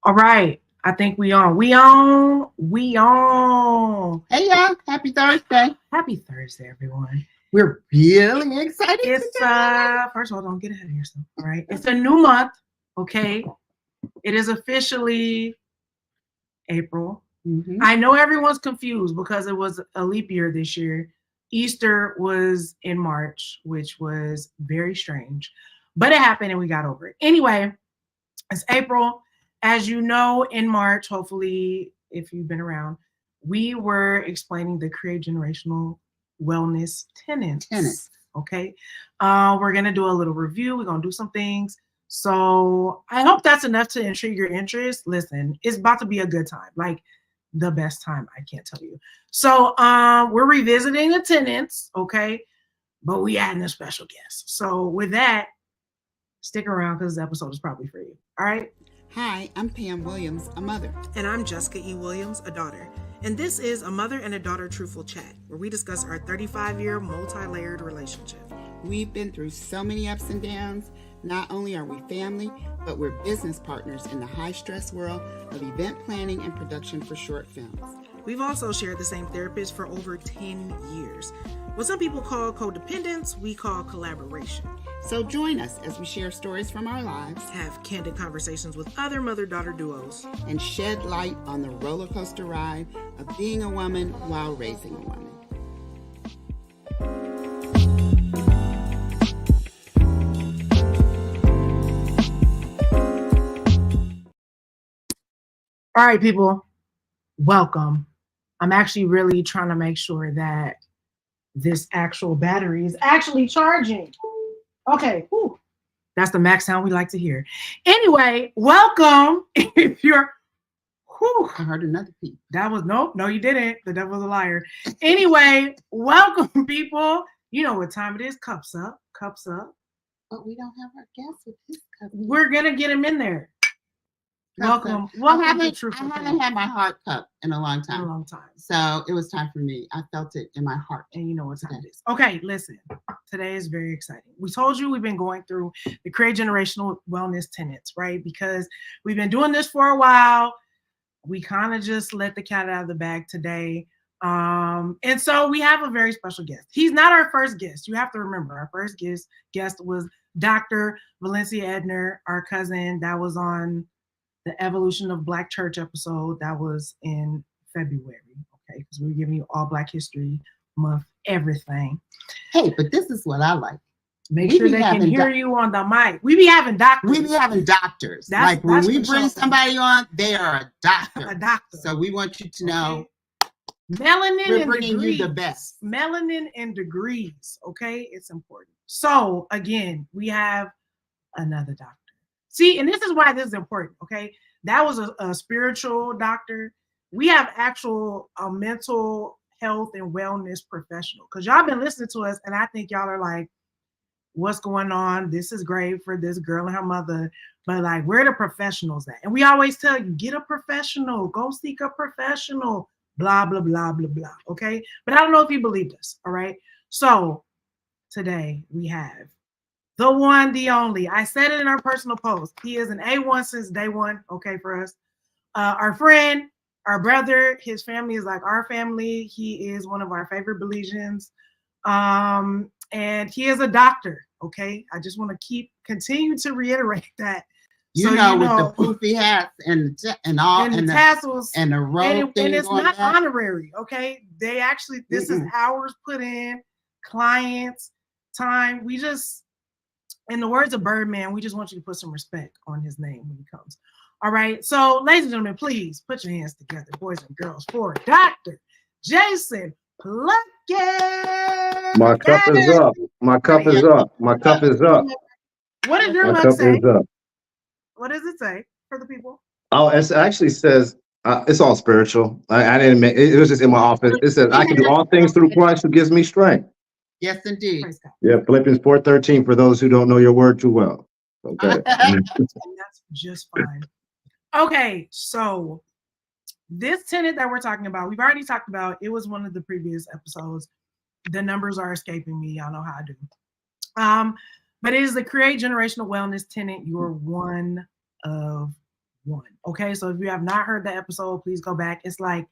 All right. I think we on. We on. We on. Hey, y'all. Happy Thursday. Happy Thursday, everyone. We're really excited. It's first of all, don't get ahead of yourself. All right. It's a new month. Okay. It is officially April. Mm-hmm. I know everyone's confused because it was a leap year this year. Easter was in March, which was very strange, but it happened and we got over it. Anyway, it's April. As you know, in March, hopefully, if you've been around, we were explaining the Create Generational Wellness Tenets. Okay. We're going to do a little review. We're going to do some things. So I hope that's enough to intrigue your interest. Listen, it's about to be a good time. Like the best time, I can't tell you. So we're revisiting the tenets, okay? But we adding a special guest. So with that, stick around because this episode is probably for you. All right? Hi, I'm Pam Williams, a mother. And I'm Jessica E. Williams, a daughter. And this is a mother and a daughter truthful chat, where we discuss our 35-year multi-layered relationship. We've been through so many ups and downs. Not only are we family, but we're business partners in the high-stress world of event planning and production for short films. We've also shared the same therapist for over 10 years. What some people call codependence, we call collaboration. So join us as we share stories from our lives, have candid conversations with other mother-daughter duos, and shed light on the roller coaster ride of being a woman while raising a woman. All right, people, welcome. I'm actually really trying to make sure that this actual battery is actually charging. Okay, whew. That's the max sound we like to hear. Anyway, welcome. If you're, whew, I heard another peep. That was, no, you didn't. The devil's a liar. Anyway, welcome, people. You know what time it is. Cups up, cups up. But we don't have our guest with his cup. We're going to get him in there. Welcome. I haven't had my heart cup in a long time. So it was time for me. I felt it in my heart. And you know what time it is. Okay, listen. Today is very exciting. We told you we've been going through the Create Generational Wellness Tenets, right? Because we've been doing this for a while. We kind of just let the cat out of the bag today. And so we have a very special guest. He's not our first guest. You have to remember, our first guest was Dr. Valencia Edner, our cousin that was on the Evolution of Black Church episode that was in February, okay? Because we're giving you all Black History Month, everything. Hey, but this is what I like. Make sure they can hear you on the mic. We be having doctors. We be having doctors. Like when we bring somebody on, they are a doctor. A doctor. So we want you to know. Melanin we're and bringing degrees. You the best. Melanin and degrees, okay? It's important. So again, we have another doctor. See, and this is why this is important, okay? That was a spiritual doctor. We have actual mental health and wellness professional because y'all been listening to us and I think y'all are like, what's going on? This is great for this girl and her mother, but like, where are the professionals at? And we always tell you, get a professional, go seek a professional, blah, blah, blah, blah, blah, okay? But I don't know if you believed us, all right? So today we have the one, the only. I said it in our personal post. He is an A1 since day one, okay, for us. Our friend, our brother, his family is like our family. He is one of our favorite Belizeans. And he is a doctor, okay? I just want to continue to reiterate that. With the poofy hats and all and the tassels and the robe and it's not honorary, okay? They actually, this is hours put in, clients, time. We just, in the words of Birdman, we just want you to put some respect on his name when he comes. All right. So, ladies and gentlemen, please put your hands together, boys and girls, for Dr. Jason Plunkett. My cup is up. My cup is up. My cup is up. What did your mug say? What does it say for the people? Oh, it actually says, it's all spiritual. I didn't make it was just in my office. It says, I can do all things through Christ who gives me strength. Yes, indeed. Yeah, Philippians 4:13 for those who don't know your word too well. Okay. And that's just fine. Okay, so this tenet that we're talking about, we've already talked about, it was one of the previous episodes. The numbers are escaping me. Y'all know how I do. But it is the Create Generational Wellness Tenet. You're one of Okay, so if you have not heard the episode, please go back. It's like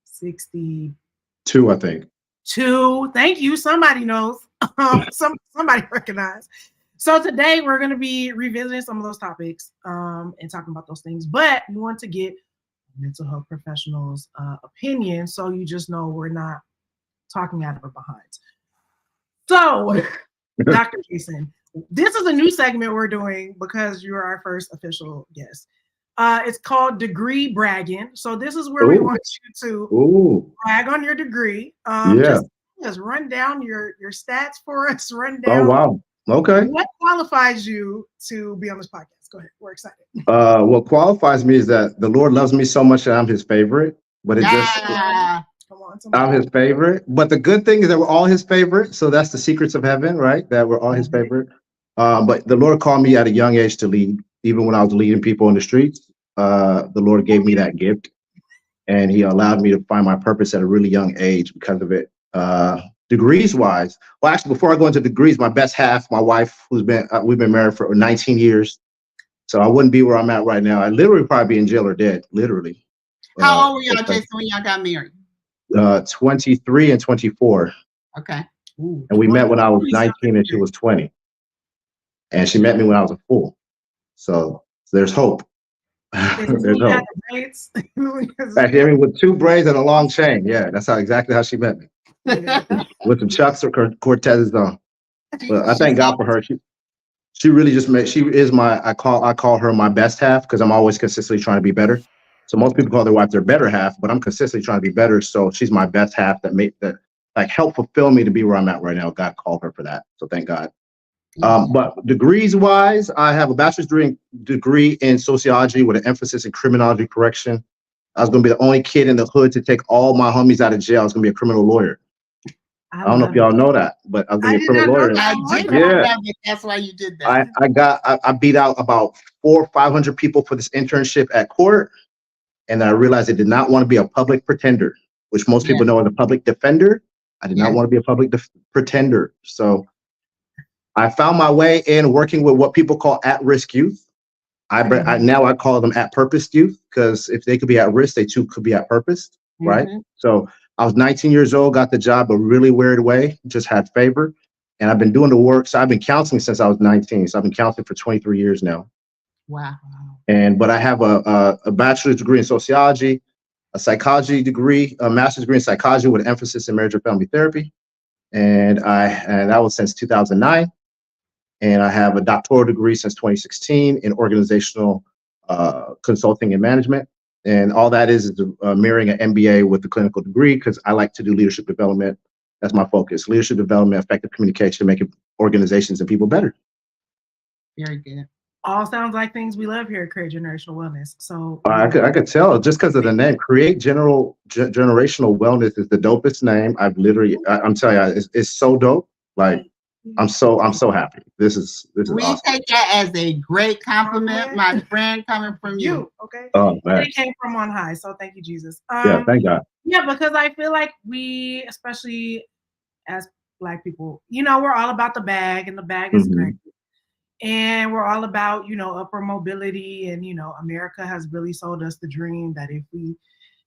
62. I think. Thank you. Somebody knows. Somebody recognized. So today we're going to be revisiting some of those topics and talking about those things. But we want to get mental health professionals' opinion, so you just know we're not talking out of our behinds. So, Dr. Jason, this is a new segment we're doing because you're our first official guest. It's called degree bragging. So this is where we want you to brag on your degree. Just run down your stats for us. Run down. Oh, wow. Okay. What qualifies you to be on this podcast? Go ahead. We're excited. What qualifies me is that the Lord loves me so much that I'm his favorite. But I'm his favorite. But the good thing is that we're all his favorite. So that's the secrets of heaven, right? That we're all his favorite. But the Lord called me at a young age to lead. Even when I was leading people in the streets, the Lord gave me that gift. And he allowed me to find my purpose at a really young age because of it. Degrees wise, well, actually, before I go into degrees, my best half, my wife, we've been married for 19 years. So I wouldn't be where I'm at right now. I'd literally probably be in jail or dead, literally. How old were y'all, Jason, when y'all got married? 23 and 24. Okay. And we met when I was 19 and she was 20. And she met me when I was a fool. So there's hope. There's hope. Actually, with 2 braids and a long chain. Yeah, that's exactly how she met me. With some Chucks or Cortezes on. But I thank God for her. She really just she is I call her my best half because I'm always consistently trying to be better. So most people call their wife their better half, but I'm consistently trying to be better. So she's my best half that help fulfill me to be where I'm at right now. God called her for that. So thank God. But degrees wise, I have a bachelor's degree in sociology with an emphasis in criminology correction. I was going to be the only kid in the hood to take all my homies out of jail. I was going to be a criminal lawyer. I don't know if y'all know that, but I was going to be a criminal lawyer. That's why you did that. I beat out about 400 or 500 people for this internship at court. And then I realized I did not want to be a public pretender, which most people know as a public defender. I did not want to be a public pretender. So I found my way in working with what people call at-risk youth. Now I call them at-purpose youth, because if they could be at risk, they too could be at purpose, right? So I was 19 years old, got the job a really weird way, just had favor. And I've been doing the work. So I've been counseling since I was 19. So I've been counseling for 23 years now. Wow. But I have a bachelor's degree in sociology, a psychology degree, a master's degree in psychology with an emphasis in marriage and family therapy. And that was since 2009. And I have a doctoral degree since 2016 in organizational consulting and management. And all that is mirroring an MBA with the clinical degree, because I like to do leadership development. That's my focus. Leadership development, effective communication, making organizations and people better. Very good. All sounds like things we love here at Create Generational Wellness. So I could tell just because of the name. Create Generational Wellness is the dopest name. I'm telling you, it's so dope. Like, I'm so happy. This is we awesome. Take that as a great compliment, my friend, coming from you. Okay. Oh, man. It came from on high. So thank you, Jesus. Yeah, thank God. Yeah, because I feel like we, especially as Black people, we're all about the bag, and the bag is great. And we're all about, upper mobility. And, America has really sold us the dream that if we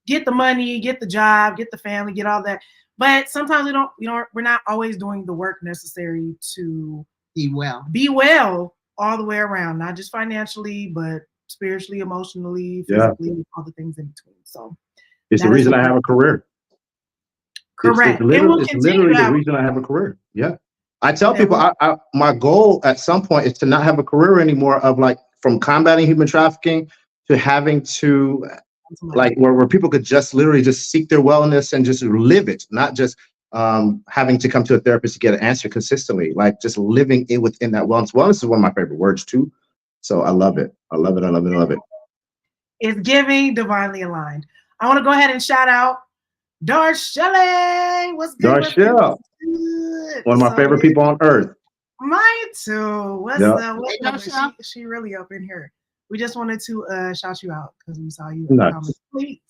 get the money, get the job, get the family, get all that. But sometimes we're not always doing the work necessary to be well all the way around, not just financially, but spiritually, emotionally, physically, all the things in between. So it's the reason I have a career. Correct. It's literally the reason I have a career. Yeah. I tell people my goal at some point is to not have a career anymore, of like from combating human trafficking to having to where people could just literally just seek their wellness and just live it, not just having to come to a therapist to get an answer consistently, like just living it within that wellness. Wellness is one of my favorite words too. So I love it. I love it. I love it. I love it. It's giving divinely aligned. I want to go ahead and shout out Darshelle. What's good? Darshelle. One of my favorite people on earth. Mine too. What's up? She really up in here. We just wanted to shout you out because we saw you in the comments. Please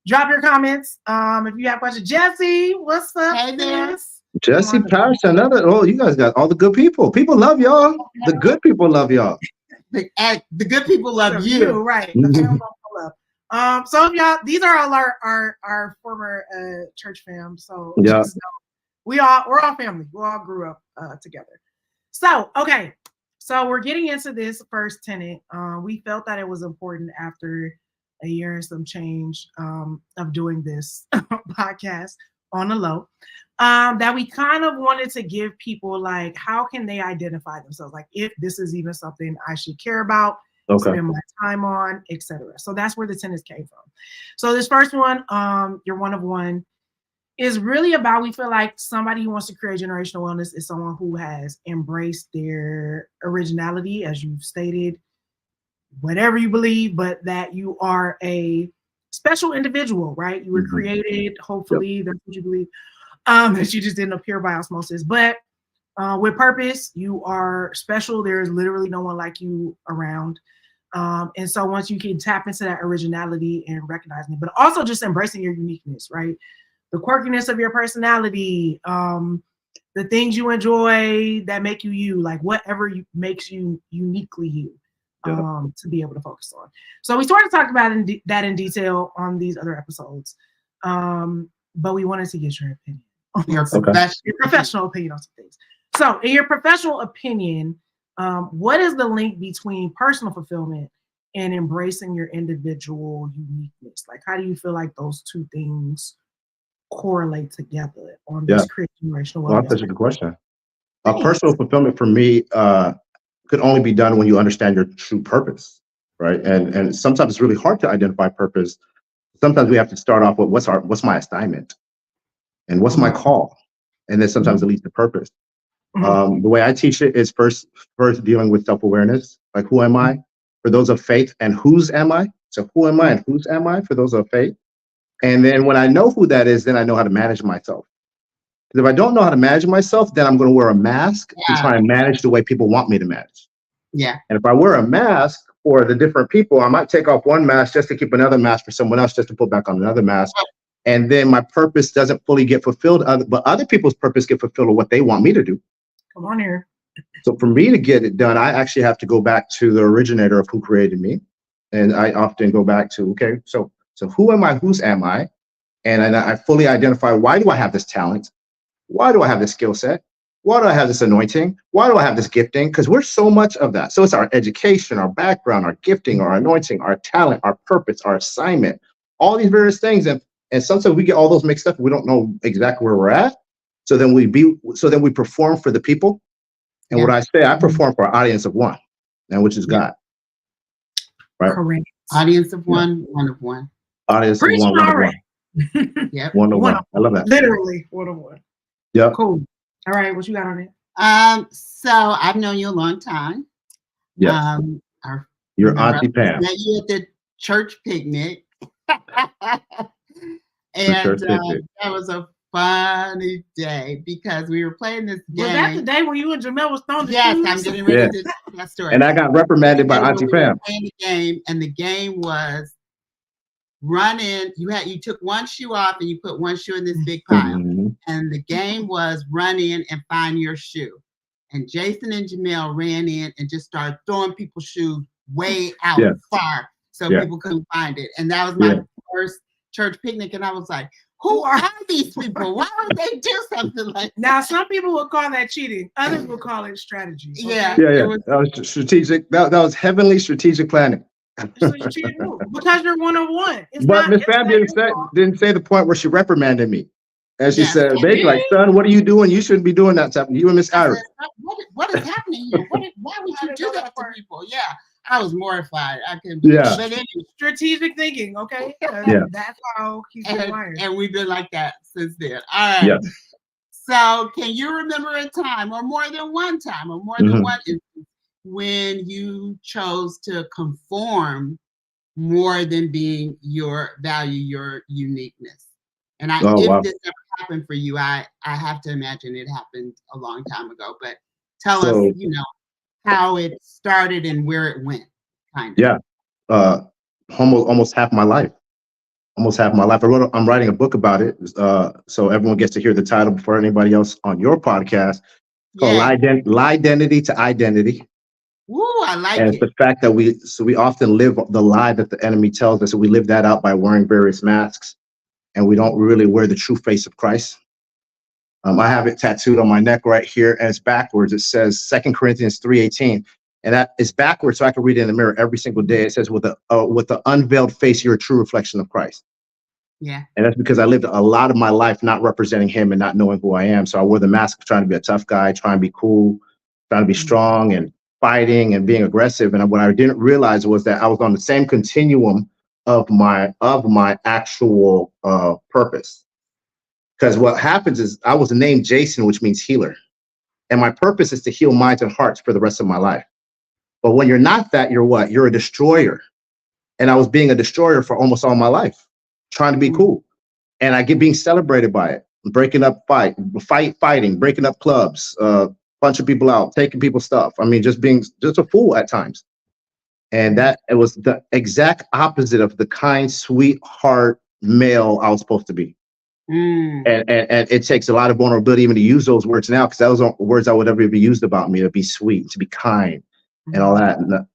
drop your comments. If you have questions. Jesse, what's up? Hey there. Jesse Parrish, you guys got all the good people. People love y'all. The good people love y'all. The good people love you. Right. The fam don't pull up. So y'all, these are all our former church fam. So just know we're all family. We all grew up together. So okay. So we're getting into this first tenet. We felt that it was important after a year and some change of doing this podcast on the low, that we kind of wanted to give people like, how can they identify themselves? Like if this is even something I should care about, spend my time on, etc. So that's where the tenets came from. So this first one, you're one of one, is really about, we feel like somebody who wants to create generational wellness is someone who has embraced their originality, as you've stated, whatever you believe, but that you are a special individual, right? You were created, hopefully, that's what you believe, that you just didn't appear by osmosis. But with purpose, you are special. There is literally no one like you around. And so once you can tap into that originality and recognizing it, but also just embracing your uniqueness, right? The quirkiness of your personality, the things you enjoy that make you, like whatever makes you uniquely you. To be able to focus on. So we started talking about that in detail on these other episodes, but we wanted to get your opinion, your professional opinion on some things. So in your professional opinion, what is the link between personal fulfillment and embracing your individual uniqueness? Like, how do you feel like those two things correlate together on this Create Generational Wellness? Well, that's a good question. Personal fulfillment for me, could only be done when you understand your true purpose, right? And sometimes it's really hard to identify purpose. Sometimes we have to start off with what's my assignment and what's my call, and then sometimes it leads to purpose. The way I teach it is first dealing with self-awareness, like who am I for those of faith, and whose am I? So who am I and whose am I for those of faith? And then when I know who that is, then I know how to manage myself. Because if I don't know how to manage myself, then I'm going to wear a mask to try and manage the way people want me to manage. Yeah. And if I wear a mask for the different people, I might take off one mask just to keep another mask for someone else, just to put back on another mask. And then my purpose doesn't fully get fulfilled, but other people's purpose get fulfilled of what they want me to do. Come on here. So for me to get it done, I actually have to go back to the originator of who created me. And I often go back to, okay, so who am I? Whose am I? And I fully identify, why do I have this talent? Why do I have this skill set? Why do I have this anointing? Why do I have this gifting? Because we're so much of that. So it's our education, our background, our gifting, our anointing, our talent, our purpose, our assignment, all these various things. And sometimes we get all those mixed up. We don't know exactly where we're at. So then we perform for the people. And what I say, I perform for an audience of one, and which is God. Right? Correct. Audience of one, one of one. Audience of one, one of one. Yep. One of one. I love that. Literally one of one. Yeah. Cool. All right, what you got on it? So I've known you a long time. Yeah. Your Auntie Pam. Met you at the church picnic. And that was a funny day because we were playing this game. Was that the day when you and Jamel was throwing the Yes, shoes? I'm getting ready to tell that story. And I got reprimanded by Auntie Pam. Playing the game, and the game was run in. You took one shoe off and you put one shoe in this big pile. And the game was run in and find your shoe. And Jason and Jamel ran in and just started throwing people's shoes way out far so people couldn't find it. And that was my first church picnic. And I was like, who are these people? Why would they do something like that? Now, some people would call that cheating. Others would call it strategy. Okay? Yeah. That was strategic. That was heavenly strategic planning. Because you're one of one. But Miss Pam didn't say the point where she reprimanded me. And she said, basically, like, son, what are you doing? You shouldn't be doing that stuff. You and Miss Iris. What is happening here? Why would you do that to people? Yeah. I was mortified. I couldn't do it. But anyway, strategic thinking, okay? That's how he's been wired. And we've been like that since then. All right. Yeah. So can you remember a time or more than one time or more than one instance when you chose to conform more than being your value, your uniqueness? And if this ever happened for you, I have to imagine it happened a long time ago. But tell us, how it started and where it went, kind of. Yeah, almost half my life. I'm writing a book about it, so everyone gets to hear the title before anybody else on your podcast. It's called Lie Identity to Identity. Ooh, I like And it. it's the fact that we often live the lie that the enemy tells us, and we live that out by wearing various masks, and we don't really wear the true face of Christ. I have it tattooed on my neck right here, and it's backwards. It says 2 Corinthians 3:18, and that is backwards, so I can read it in the mirror every single day. It says, with the unveiled face, you're a true reflection of Christ. Yeah. And that's because I lived a lot of my life not representing him and not knowing who I am. So I wore the mask of trying to be a tough guy, trying to be cool, trying to be strong and fighting and being aggressive. And what I didn't realize was that I was on the same continuum of my actual purpose. Because what happens is I was named Jason, which means healer. And my purpose is to heal minds and hearts for the rest of my life. But when you're not that, you're what? You're a destroyer. And I was being a destroyer for almost all my life, trying to be cool. And I get being celebrated by it, breaking up fighting, breaking up clubs, punching people out, taking people's stuff. I mean, just being just a fool at times. And that it was the exact opposite of the kind, sweetheart male I was supposed to be. And it takes a lot of vulnerability even to use those words now, because those aren't words I would ever be used about me, to be sweet, to be kind, and all that. And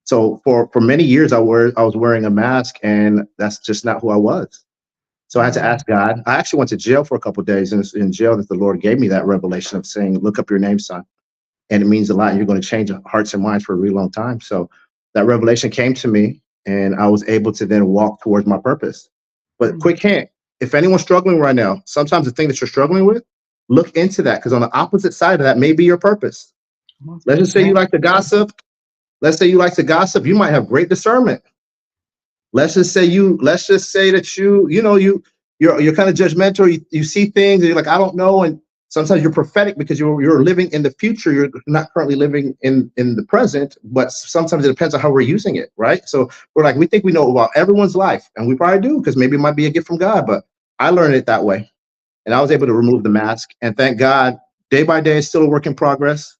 so for many years I was wearing a mask, and that's just not who I was. So I had to ask God. I actually went to jail for a couple of days, and it's in jail that the Lord gave me that revelation of saying, look up your name, son. And it means a lot, and you're going to change hearts and minds for a really long time. So that revelation came to me, and I was able to then walk towards my purpose. But quick hint, if anyone's struggling right now, sometimes the thing that you're struggling with, look into that, because on the opposite side of that may be your purpose. Let's just say you like to gossip. Let's say you like to gossip. You might have great discernment. Let's just say that you're kind of judgmental. You see things and you're like, I don't know. And sometimes you're prophetic because you're living in the future. You're not currently living in the present, but sometimes it depends on how we're using it, right? So we think we know about everyone's life, and we probably do, because maybe it might be a gift from God, but I learned it that way. And I was able to remove the mask, and thank God, day by day, it's still a work in progress.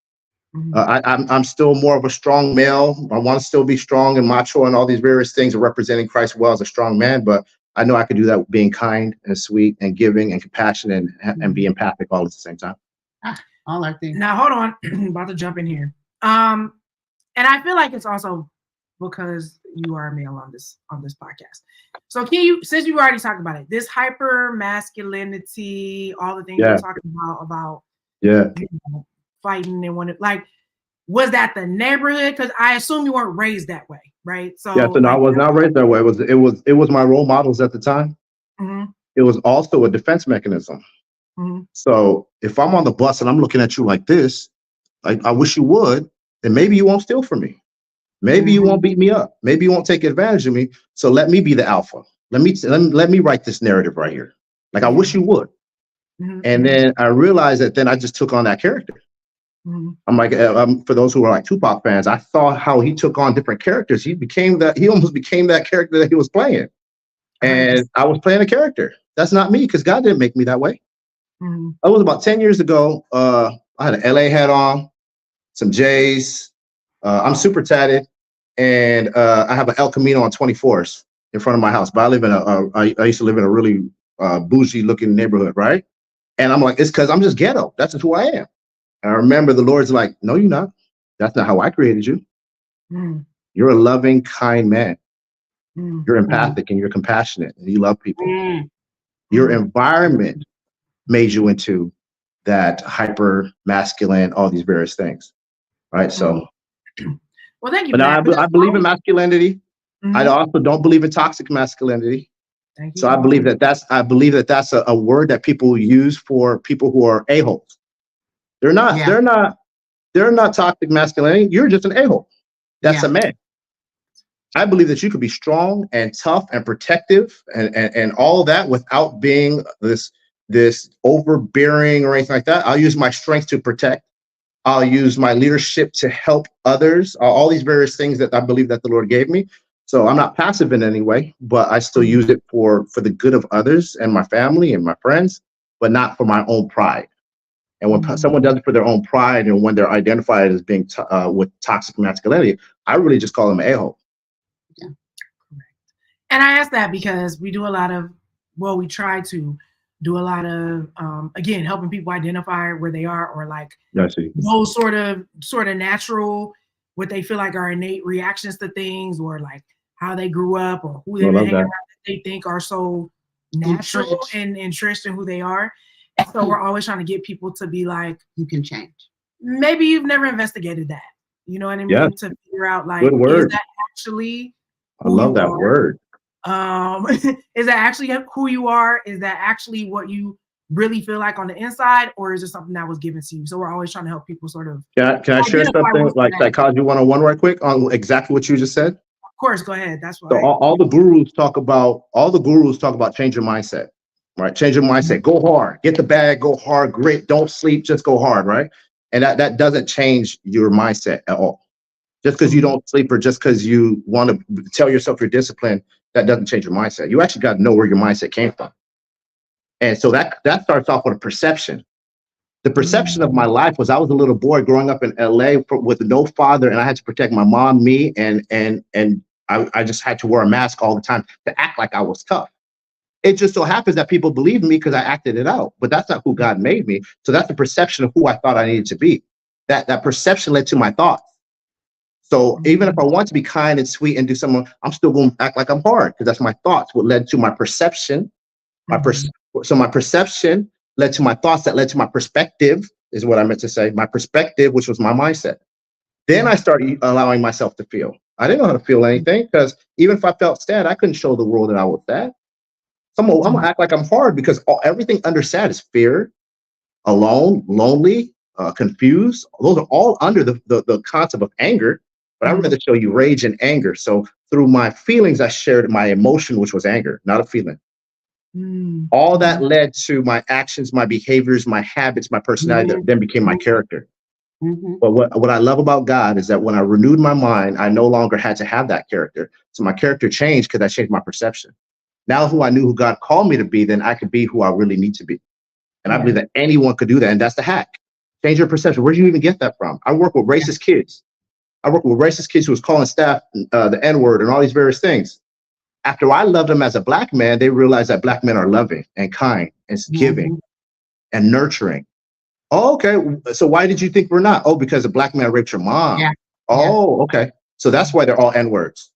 I'm still more of a strong male. I want to still be strong and macho and all these various things of representing Christ well as a strong man, but I know I could do that with being kind and sweet and giving and compassionate and be empathic all at the same time. All our things. Now, hold on. I'm about to jump in here. And I feel like it's also because you are a male on this podcast. So can you, since you already talked about it, this hyper masculinity, all the things you're talking about fighting and was that the neighborhood? Because I assume you weren't raised that way, right? So no, I was not raised that way. It was my role models at the time. It was also a defense mechanism. So if I'm on the bus and I'm looking at you like this, I wish you would, then maybe you won't steal from me. Maybe you won't beat me up. Maybe you won't take advantage of me. So let me be the alpha. Let me write this narrative right here. Like, I wish you would. And then I realized that then I just took on that character. I'm like, for those who are like Tupac fans, I saw how he took on different characters. He almost became that character that he was playing. And I was playing a character. That's not me, because God didn't make me that way. That was about 10 years ago. I had an LA hat on, some J's. I'm super tatted, and I have an El Camino on 24th in front of my house. But I live in I used to live in a really bougie looking neighborhood, right? And I'm like, it's because I'm just ghetto. That's just who I am. And I remember the Lord's like, no, you're not. That's not how I created you. You're a loving, kind man. You're empathic and you're compassionate and you love people. Your environment made you into that hyper masculine, all these various things, right? So, well, thank you. But now I believe in masculinity. I also don't believe in toxic masculinity. So I believe that that's a word that people use for people who are a-holes. They're not toxic masculinity. You're just an a-hole. That's a man. I believe that you could be strong and tough and protective and all that without being this overbearing or anything like that. I'll use my strength to protect. I'll use my leadership to help others. All these various things that I believe that the Lord gave me. So I'm not passive in any way, but I still use it for the good of others and my family and my friends, but not for my own pride. And when someone does it for their own pride, and when they're identified as being with toxic masculinity, I really just call them an a-hole. Yeah. And I ask that because we do a lot of, we try to do a lot of, again, helping people identify where they are, or like those sort of natural what they feel like are innate reactions to things, or like how they grew up, or who they've been hanging around that they think are so natural and entrenched in who they are. And so we're always trying to get people to be like, you can change. Maybe you've never investigated that. You know what I mean? Yeah. To figure out, like, good word. Is that actually I love that word. Is that actually who you are? Is that actually what you really feel like on the inside, or is it something that was given to you? So we're always trying to help people sort of. Can I share something like Psychology 101 right quick on exactly what you just said? Of course, go ahead. That's why. So all the gurus talk about change your mindset, right? Change your mindset, go hard, get the bag, go hard, grit, don't sleep, just go hard, right? And that doesn't change your mindset at all. Just because you don't sleep, or just because you want to tell yourself you're disciplined, that doesn't change your mindset. You actually got to know where your mindset came from. And so that starts off with a perception. The perception of my life was I was a little boy growing up in LA with no father, and I had to protect my mom, me, and I just had to wear a mask all the time to act like I was tough. It just so happens that people believed me because I acted it out, but that's not who God made me. So that's the perception of who I thought I needed to be. That perception led to my thoughts. So even if I want to be kind and sweet and do something, I'm still going to act like I'm hard, because that's my thoughts, what led to my perception. So my perception led to my thoughts, that led to my perspective, is what I meant to say. My perspective, which was my mindset. Then I started allowing myself to feel. I didn't know how to feel anything, because even if I felt sad, I couldn't show the world that I was sad. I'm going to act like I'm hard, because everything under sad is fear, alone, lonely, confused. Those are all under the concept of anger. But I rather show you rage and anger. So through my feelings, I shared my emotion, which was anger, not a feeling. All that led to my actions, my behaviors, my habits, my personality that then became my character. But what I love about God is that when I renewed my mind, I no longer had to have that character. So my character changed because I changed my perception. Now who I knew who God called me to be, then I could be who I really need to be. And I believe that anyone could do that. And that's the hack. Change your perception. Where do you even get that from? I work with racist kids. I work with racist kids who was calling staff the N-word and all these various things. After I loved them as a Black man, they realized that Black men are loving and kind and giving and nurturing. Oh, okay. So why did you think we're not? Oh, because a Black man raped your mom. Okay. So that's why they're all N-words.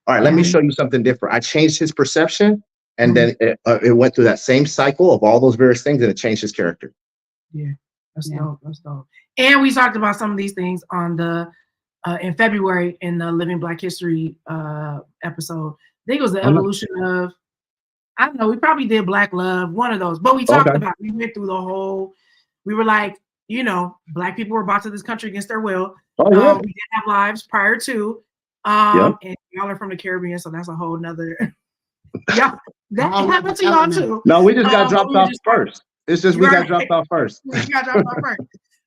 All right, let me show you something different. I changed his perception, and then it went through that same cycle of all those various things, and it changed his character. Yeah, that's dope. That's dope. And we talked about some of these things on the in February in the Living Black History episode. I think it was the evolution of, I don't know, we probably did Black Love, one of those. But we talked about, we went through the whole, we were like, you know, Black people were brought to this country against their will. We didn't have lives prior to. And y'all are from the Caribbean, so that's a whole nother. That happened to y'all too. No, we just got dropped off first. It's just we got dropped off first. We got dropped off first.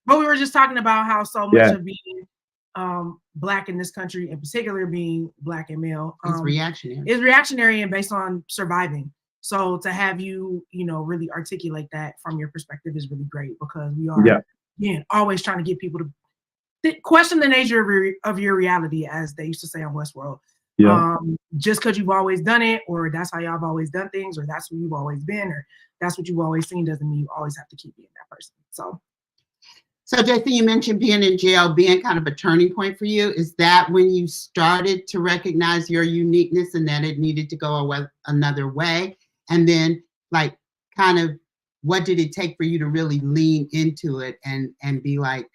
But we were just talking about how so much of being Black in this country, in particular being Black and male, is reactionary. Is reactionary and based on surviving. So to have you, you know, really articulate that from your perspective is really great, because we are always trying to get people to question the nature of your reality, as they used to say on Westworld. Just because you've always done it, or that's how y'all have always done things, or that's who you've always been, or that's what you've always seen, doesn't mean you always have to keep being that person. So Jason, you mentioned being in jail being kind of a turning point for you. Is that when you started to recognize your uniqueness and that it needed to go another way? And then, like, kind of what did it take for you to really lean into it and be like,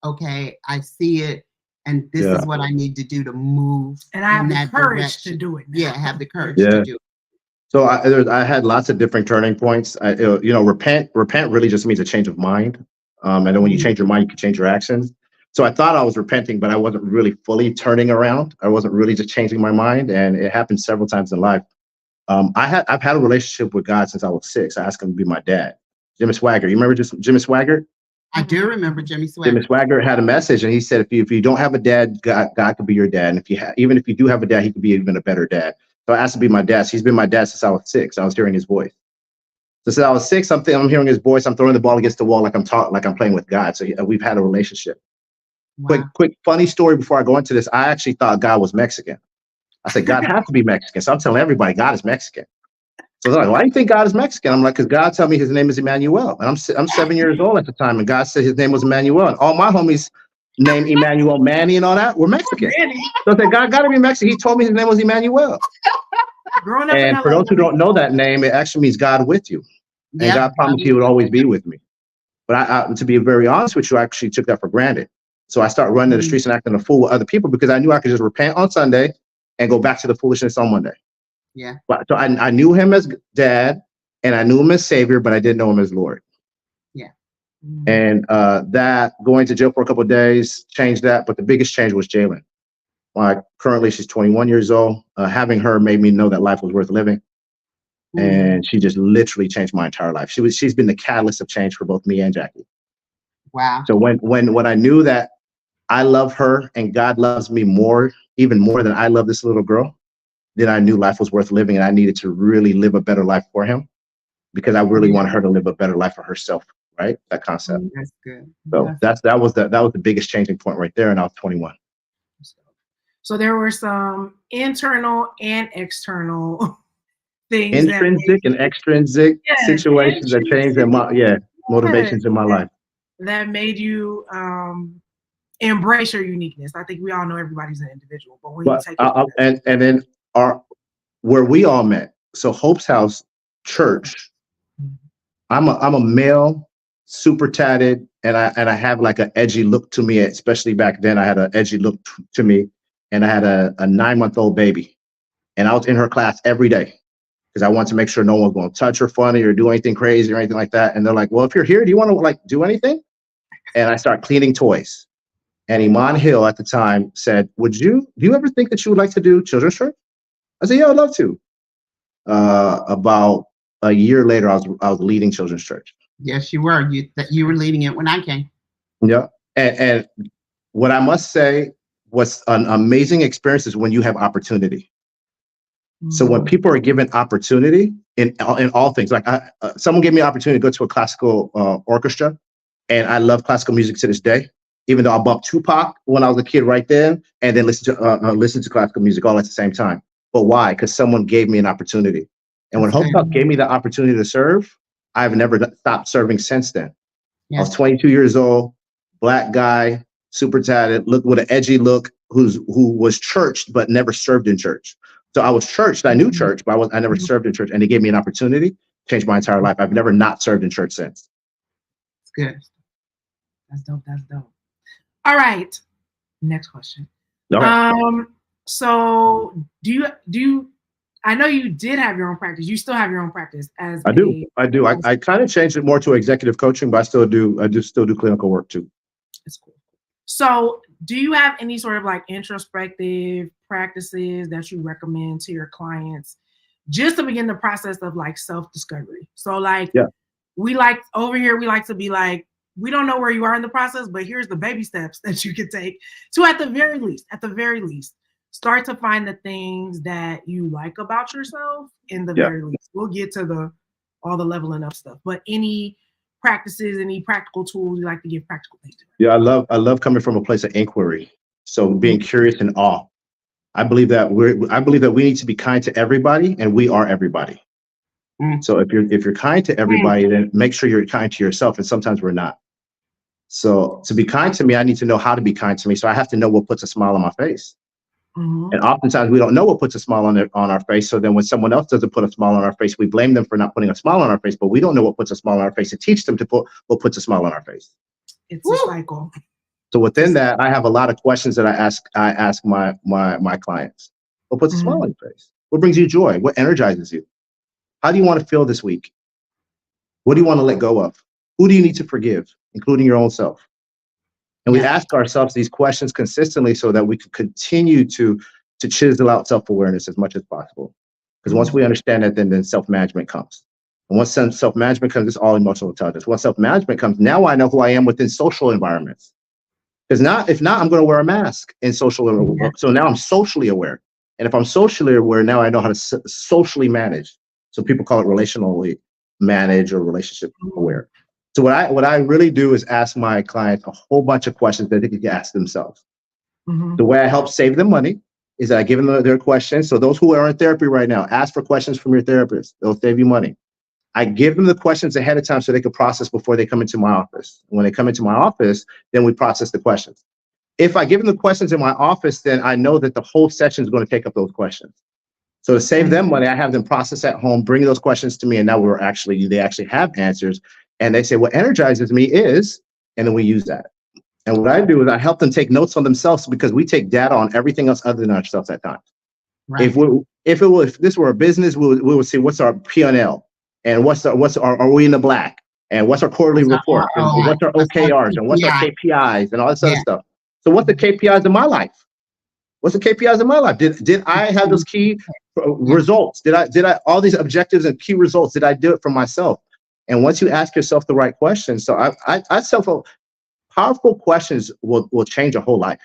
okay, I see it, and this is what I need to do to move. And I have the courage to do it now. Yeah, have the courage to do it. So I had lots of different turning points. Repent really just means a change of mind. And then when you change your mind, you can change your actions. So I thought I was repenting, but I wasn't really fully turning around. I wasn't really just changing my mind. And it happened several times in life. I've had a relationship with God since I was 6. I asked him to be my dad. Jimmy Swaggart. You remember Jimmy Swaggart? I do remember Jimmy Swaggart. Jimmy Swaggart had a message, and he said, if you don't have a dad, God could be your dad. And even if you do have a dad, he could be even a better dad. So I asked him to be my dad. So he's been my dad since I was 6. I was hearing his voice. So since I was 6, I'm hearing his voice. I'm throwing the ball against the wall like I'm playing with God. So we've had a relationship. Wow. Quick funny story before I go into this. I actually thought God was Mexican. I said, God has to be Mexican. So I'm telling everybody God is Mexican. So they're like, why do you think God is Mexican? I'm like, because God told me his name is Emmanuel. And I'm 7 years old at the time. And God said his name was Emmanuel. And all my homies named Emmanuel Manny and all that were Mexican. So I said, God got to be Mexican. He told me his name was Emmanuel. Growing up And for those who don't know that name, it actually means God with you. And God promised he would always be with me. But I, to be very honest with you, I actually took that for granted. So I started running the streets and acting a fool with other people because I knew I could just repent on Sunday and go back to the foolishness on Monday. Yeah. But so I knew him as dad and I knew him as savior, but I didn't know him as Lord. Yeah. And that going to jail for a couple of days changed that. But the biggest change was Jalen. Currently, she's 21 years old. Having her made me know that life was worth living. And she just literally changed my entire life. She's been the catalyst of change for both me and Jackie. Wow. So when I knew that I love her and God loves me even more than I love this little girl, then I knew life was worth living and I needed to really live a better life for him because I really want her to live a better life for herself, right? That concept. That's good. So that was the biggest changing point right there, and I was 21. So there were some internal and external things, intrinsic and extrinsic situations that changed motivations in my life that made you embrace your uniqueness. I think we all know everybody's an individual, but when you take it and then where we all met, so Hope's House Church, I'm a male, super tatted, and I have like an edgy look to me, especially back then. I had an edgy look to me, and I had a 9-month-old baby, and I was in her class every day because I wanted to make sure no one was going to touch her funny or do anything crazy or anything like that. And they're like, well, if you're here, do you want to do anything? And I start cleaning toys. And Iman Hill at the time said, do you ever think that you would like to do children's church? I said, yeah, I'd love to. About a year later, I was leading children's church. Yes, you were. You were leading it when I came. Yeah. And what I must say was an amazing experience is when you have opportunity. So when people are given opportunity in all things, like someone gave me an opportunity to go to a classical orchestra, and I love classical music to this day. Even though I bumped Tupac when I was a kid right then, and then listen to classical music all at the same time. But why? Because someone gave me an opportunity. And when Hope Talk gave me the opportunity to serve, I've never stopped serving since then. Yeah. I was 22 years old, black guy, super tatted, look with an edgy look, who was churched but never served in church. So I was churched. I knew church, but I never served in church. And they gave me an opportunity, changed my entire life. I've never not served in church since. It's good. That's dope. That's dope. All right. Next question. All right. So do you? I know you did have your own practice. You still have your own practice as I do. I kind of changed it more to executive coaching, but I still do clinical work too. That's cool. So do you have any sort of like introspective practices that you recommend to your clients just to begin the process of like self-discovery? So like, we like to be like, we don't know where you are in the process, but here's the baby steps that you can take to at the very least, start to find the things that you like about yourself in the very least. We'll get to all the leveling up stuff, but any practices, any practical tools you like to give practical things to? Yeah, I love coming from a place of inquiry. So being curious and awe. I believe that we need to be kind to everybody, and we are everybody. So if you're kind to everybody, then make sure you're kind to yourself. And sometimes we're not. So to be kind to me, I need to know how to be kind to me. So I have to know what puts a smile on my face. And oftentimes we don't know what puts a smile on our face. So then when someone else doesn't put a smile on our face, we blame them for not putting a smile on our face, but we don't know what puts a smile on our face to teach them to put what puts a smile on our face. It's a cycle. So within that, I have a lot of questions that I ask my clients. What puts a smile on your face? What brings you joy? What energizes you? How do you want to feel this week? What do you want to let go of? Who do you need to forgive, including your own self? And we ask ourselves these questions consistently so that we can continue to chisel out self-awareness as much as possible. Because once we understand that, then self-management comes. And once self-management comes, it's all emotional intelligence. Once self-management comes, now I know who I am within social environments. Because if not, I'm going to wear a mask in social. So now I'm socially aware. And if I'm socially aware, now I know how to socially manage. So people call it relationally manage or relationship aware. So what I really do is ask my clients a whole bunch of questions that they can ask themselves. The way I help save them money is that I give them their questions. So those who are in therapy right now, ask for questions from your therapist. They'll save you money. I give them the questions ahead of time so they can process before they come into my office. When they come into my office, then we process the questions. if I give them the questions in my office, then I know that the whole session is going to take up those questions. So to save them money, I have them process at home, bring those questions to me, and now they actually have answers. And they say, what energizes me is, and then we use that. And what I do is I help them take notes on themselves, because we take data on everything else other than ourselves at times. Right. If this were a business, we would see what's our P&L, and are we in the black, and what's our quarterly report, and what's our OKRs, and what's our KPIs, and all this other stuff. So what's the KPIs in my life? What's the KPIs in my life? Did I have those key results? Did I all these objectives and key results? Did I do it for myself? And once you ask yourself the right questions, so powerful questions will change a whole life.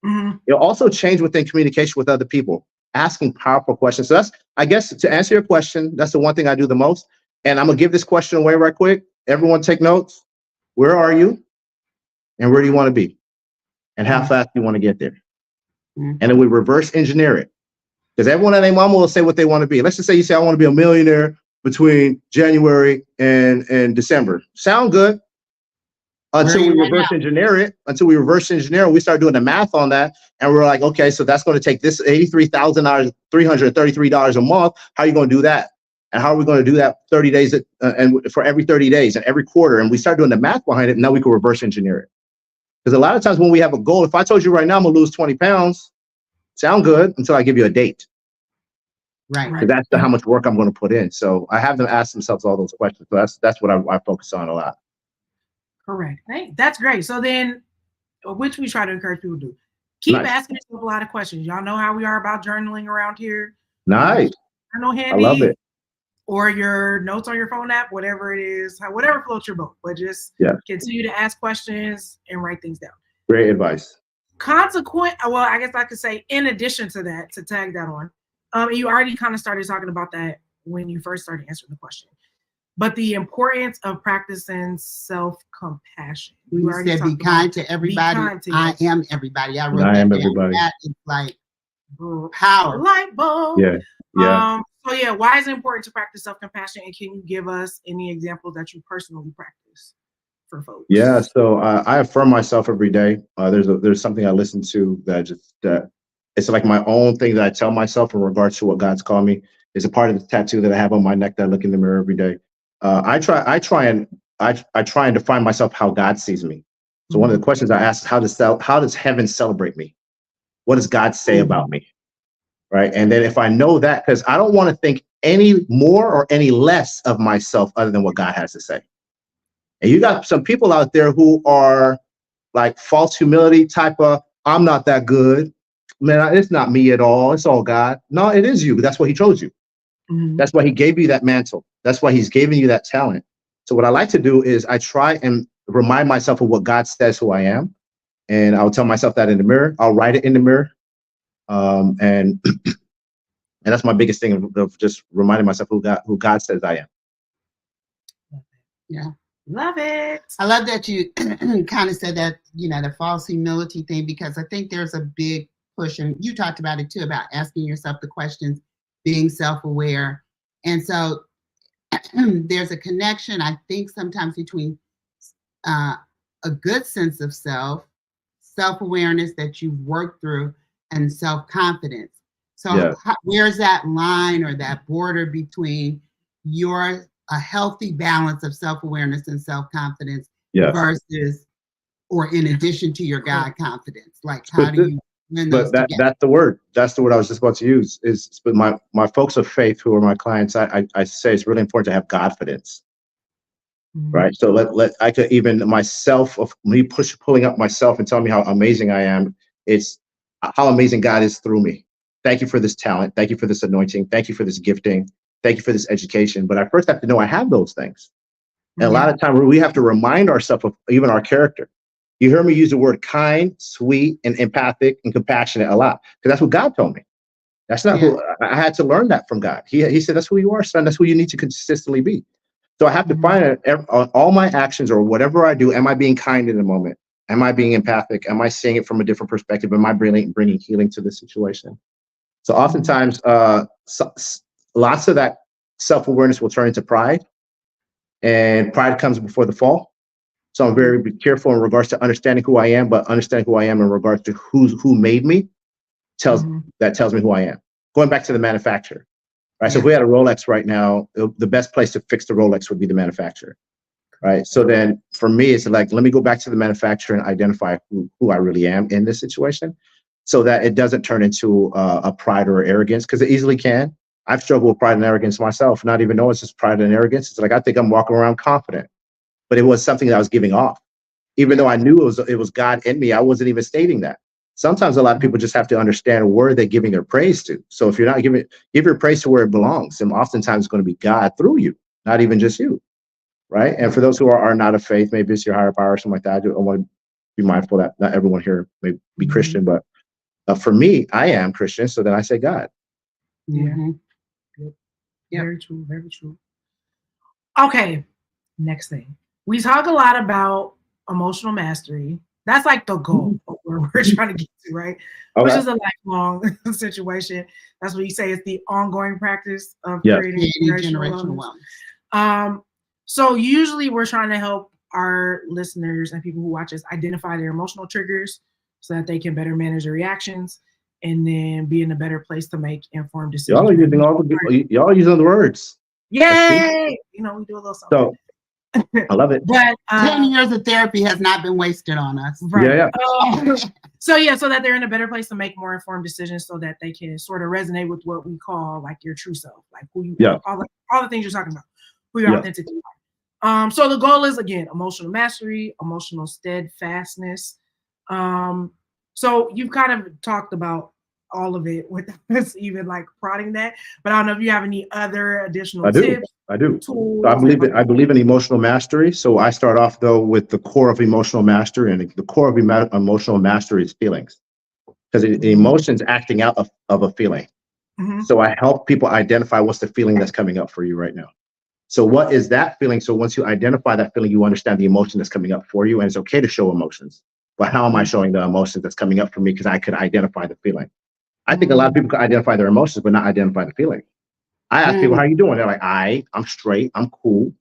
Mm-hmm. It'll also change within communication with other people, asking powerful questions. So that's, I guess, to answer your question, that's the one thing I do the most. And I'm gonna give this question away right quick. Everyone take notes. Where are you? And where do you want to be? And how fast do you want to get there? Mm-hmm. And then we reverse engineer it. Because everyone and their mama will say what they want to be. Let's just say you say, I want to be a millionaire between January and December. Sound good. Until we reverse engineer it, we start doing the math on that, and we're like, okay, so that's going to take this $83,000, $333 a month. How are you going to do that? And how are we going to do that 30 days and for every 30 days and every quarter? And we start doing the math behind it, and now we can reverse engineer it. Because a lot of times when we have a goal, if I told you right now I'm going to lose 20 pounds, sound good until I give you a date. Right. Because that's how much work I'm going to put in. So I have them ask themselves all those questions. So that's what I focus on a lot. Correct. That's great. So then, which we try to encourage people to do, keep asking yourself a lot of questions. Y'all know how we are about journaling around here. Nice. I know handy. I love it. Or your notes on your phone app, whatever it is, whatever floats your boat. But just continue to ask questions and write things down. Great advice. Well, I guess I could say, in addition to that, to tag that on, you already kind of started talking about that when you first started answering the question. But the importance of practicing self-compassion. You said be kind to everybody. I am everybody. I am everybody. That is like power. Light bulb. Yeah. Yeah. Why is it important to practice self-compassion? And can you give us any examples that you personally practice for folks? Yeah. So I affirm myself every day. There's something I listen to that it's like my own thing that I tell myself in regards to what God's called me. It's a part of the tattoo that I have on my neck that I look in the mirror every day. I try and define myself how God sees me. So one of the questions I ask is how does heaven celebrate me? What does God say about me? Right. And then if I know that, because I don't want to think any more or any less of myself other than what God has to say. And you got some people out there who are like false humility type of, I'm not that good. Man, it's not me at all. It's all God. No, it is you. That's why he chose you. Mm-hmm. That's why he gave you that mantle. That's why he's giving you that talent. So what I like to do is I try and remind myself of what God says who I am. And I'll tell myself that in the mirror. I'll write it in the mirror. And that's my biggest thing of just reminding myself who God says I am. Yeah. Love it. I love that you kind of said that, the false humility thing, because I think there's a big push, and you talked about it too, about asking yourself the questions, being self-aware. And so there's a connection, I think, sometimes between a good sense of self-awareness that you've worked through, and self-confidence. So where's that line or that border between a healthy balance of self-awareness and self-confidence versus, or in addition to your God confidence? Like, how do you win those together? That's the word. That's the word I was just about to use. But my folks of faith who are my clients, I say it's really important to have Godfidence. Mm-hmm. Right. So I could even myself, of me pulling up myself and telling me how amazing I am. It's how amazing God is through me. Thank you for this talent. Thank you for this anointing. Thank you for this gifting. Thank you for this education. But I first have to know I have those things. And a lot of times we have to remind ourselves of even our character. You hear me use the word kind, sweet, and empathic and compassionate a lot, because that's what God told me. That's not who I had to learn that from God. He said, that's who you are, son. That's who you need to consistently be. So I have to find all my actions or whatever I do. Am I being kind in the moment? Am I being empathic? Am I seeing it from a different perspective? Am I bringing healing to the situation? So oftentimes, lots of that self-awareness will turn into pride, and pride comes before the fall. So I'm very careful in regards to understanding who I am, but understanding who I am in regards to who made me tells me who I am. Going back to the manufacturer, right? So if we had a Rolex right now, the best place to fix the Rolex would be the manufacturer, right? So then for me, it's like, let me go back to the manufacturer and identify who I really am in this situation so that it doesn't turn into a pride or arrogance, because it easily can. I've struggled with pride and arrogance myself, not even knowing it's just pride and arrogance. It's like, I think I'm walking around confident, but it was something that I was giving off. Even though I knew it was God in me, I wasn't even stating that. Sometimes a lot of people just have to understand where they're giving their praise to. So if you're not give your praise to where it belongs, and oftentimes it's going to be God through you, not even just you, right? And for those who are not of faith, maybe it's your higher power or something like that. I want to be mindful that not everyone here may be Christian, but for me, I am Christian, so then I say God. Very true, very true. Okay, next thing. We talk a lot about emotional mastery. That's like the goal of where we're trying to get to, right? Okay. Which is a lifelong situation. That's what you say is the ongoing practice of creating generational wealth. So usually we're trying to help our listeners and people who watch us identify their emotional triggers so that they can better manage their reactions and then be in a better place to make informed decisions. Y'all using the words. Yay! You know, we do a little something. So, I love it. But 10 years of therapy has not been wasted on us. Right. So that they're in a better place to make more informed decisions so that they can sort of resonate with what we call like your true self, like who you are, all the things you're talking about, who your authentic are. So the goal is, again, emotional mastery, emotional steadfastness. So you've kind of talked about all of it without us even like prodding that, but I don't know if you have any other additional tips. I do. So I believe in emotional mastery. So I start off though with the core of emotional mastery, and the core of emotional mastery is feelings, because the emotion's acting out of a feeling. So I help people identify what's the feeling that's coming up for you right now. So what is that feeling? So once you identify that feeling, you understand the emotion that's coming up for you, and it's okay to show emotions. But how am I showing the emotion that's coming up for me? Because I could identify the feeling. I think a lot of people can identify their emotions, but not identify the feeling. I ask people, how you doing? They're like, I'm straight, I'm cool,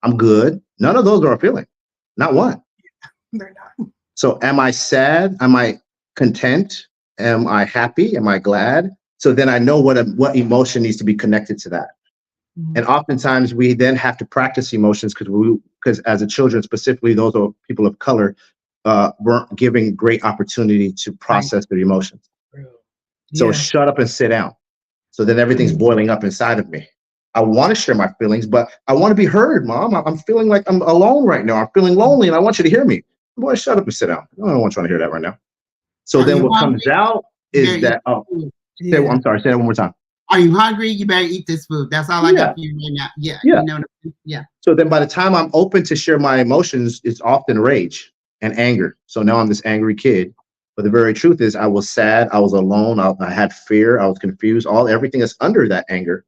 I'm good. None of those are a feeling. Not one. They're not. So am I sad? Am I content? Am I happy? Am I glad? So then I know what emotion needs to be connected to that. And oftentimes we then have to practice emotions because as a children, specifically those are people of color, weren't given great opportunity to process their emotions. So shut up and sit down. So then everything's boiling up inside of me. I want to share my feelings, but I want to be heard, Mom. I'm feeling like I'm alone right now. I'm feeling lonely, and I want you to hear me. Boy, shut up and sit down. I don't want you to hear that right now. So then what comes out is that, I'm sorry, say that one more time. Are you hungry? You better eat this food. That's all I got for you right now. You know, So then by the time I'm open to share my emotions, it's often rage and anger. So now I'm this angry kid. But the very truth is I was sad, I was alone, I had fear, I was confused, everything is under that anger.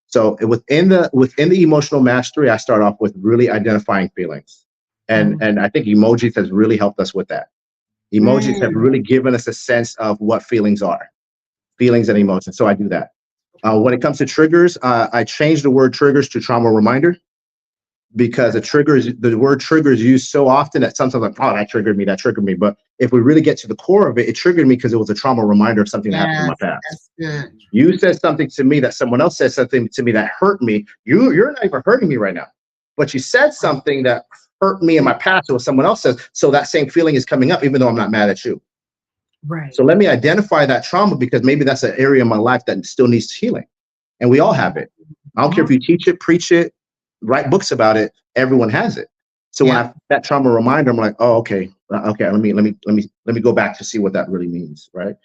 So within the emotional mastery, I start off with really identifying feelings. And I think emojis has really helped us with that. Emojis have really given us a sense of what feelings are, feelings and emotions. So I do that. When it comes to triggers, I changed the word triggers to trauma reminder, because the word trigger is used so often that sometimes I'm like, oh, that triggered me. But if we really get to the core of it, it triggered me because it was a trauma reminder of something that happened in my past. That's good. You said something to me that someone else said something to me that hurt me. You're not even hurting me right now, but you said something that hurt me in my past, or what someone else says. So that same feeling is coming up, even though I'm not mad at you. Right. So let me identify that trauma, because maybe that's an area of my life that still needs healing. And we all have it. I don't care if you teach it, preach it, write books about it, everyone has it. So when I that trauma reminder, I'm like, oh, okay, let me go back to see what that really means, right?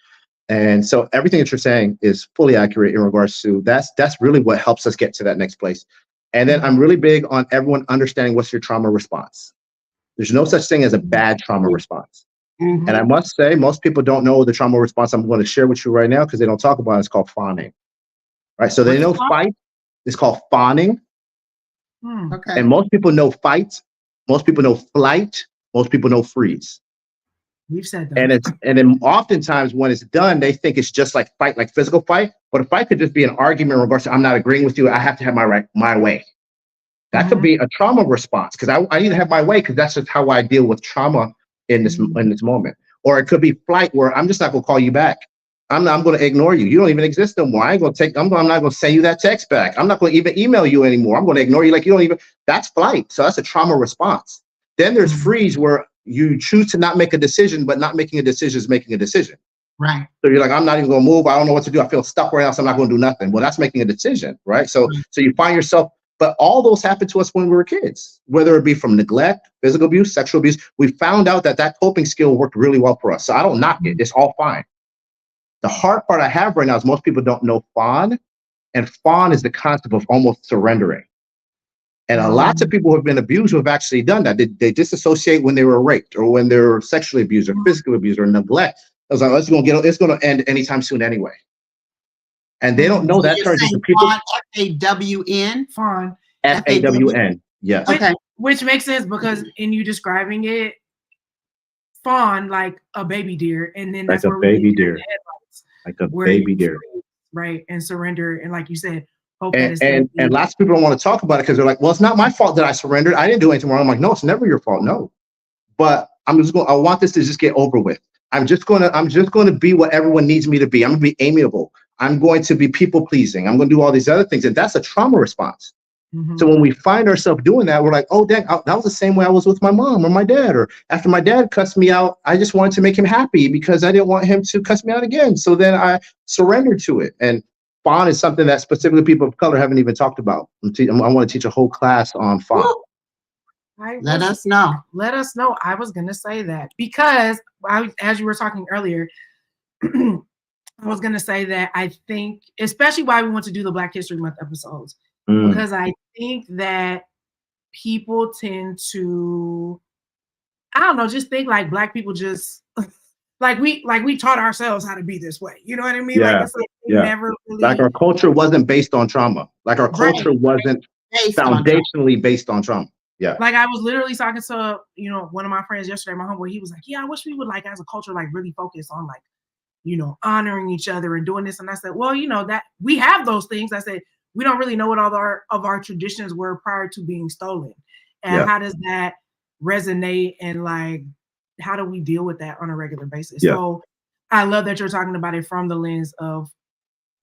And so everything that you're saying is fully accurate in regards to that's really what helps us get to that next place. And then I'm really big on everyone understanding what's your trauma response. There's no such thing as a bad trauma response. And I must say, most people don't know the trauma response I'm going to share with you right now, because they don't talk about it. It's called fawning, right? So they know fight. It's called fawning. Okay. And most people know fight, most people know flight, most people know freeze. We've said that. And then oftentimes when it's done, they think it's just like fight, like physical fight. But a fight could just be an argument in regards to I'm not agreeing with you. I have to have my way. That could be a trauma response because I need to have my way because that's just how I deal with trauma in this moment. Or it could be flight where I'm just not going to call you back. I'm going to ignore you. You don't even exist no more. I'm not going to send you that text back. I'm not going to even email you anymore. I'm going to ignore you like you don't even. That's flight. So that's a trauma response. Then there's freeze where you choose to not make a decision, but not making a decision is making a decision. Right. So you're like, I'm not even going to move. I don't know what to do. I feel stuck right now, so I'm not going to do nothing. Well, that's making a decision, right? So you find yourself. But all those happened to us when we were kids, whether it be from neglect, physical abuse, sexual abuse. We found out that coping skill worked really well for us. So I don't knock it. It's all fine. The hard part I have right now is most people don't know fawn. And fawn is the concept of almost surrendering. And lots of people who have been abused who have actually done that. They disassociate when they were raped or when they were sexually abused or physically abused or neglect. I was like, it's going to end anytime soon anyway. And they don't know that turns into people. F-A-W-N? Fawn. F-A-W-N. Yes. Okay. Which makes sense because in you describing it, fawn like a baby deer, and then that's like a baby deer. Like a baby deer. Right. And surrender. And like you said, hope and lots of people don't want to talk about it because they're like, well, it's not my fault that I surrendered. I didn't do anything wrong. I'm like, no, it's never your fault. No. But I want this to just get over with. I'm just going to be what everyone needs me to be. I'm going to be amiable. I'm going to be people pleasing. I'm going to do all these other things. And that's a trauma response. So when we find ourselves doing that, we're like, oh, dang, that was the same way I was with my mom or my dad. Or after my dad cussed me out, I just wanted to make him happy because I didn't want him to cuss me out again. So then I surrendered to it. And fawn is something that specifically people of color haven't even talked about. I want to teach a whole class on fawn. Let us know. Let us know. I was going to say that because as you were talking earlier, I was going to say that I think, especially why we want to do the Black History Month episodes, because I think that people tend to, I don't know, just think like Black people just like we taught ourselves how to be this way. You know what I mean? Yeah. Like it's like never really, like our culture wasn't based on trauma. Like our culture wasn't foundationally based on trauma. Yeah. Like I was literally talking to, one of my friends yesterday, my homeboy, he was like, yeah, I wish we would like as a culture, like really focus on like, honoring each other and doing this. And I said, well, that we have those things. I said, we don't really know what all of our traditions were prior to being stolen. And how does that resonate? And like, how do we deal with that on a regular basis? Yeah. So I love that you're talking about it from the lens of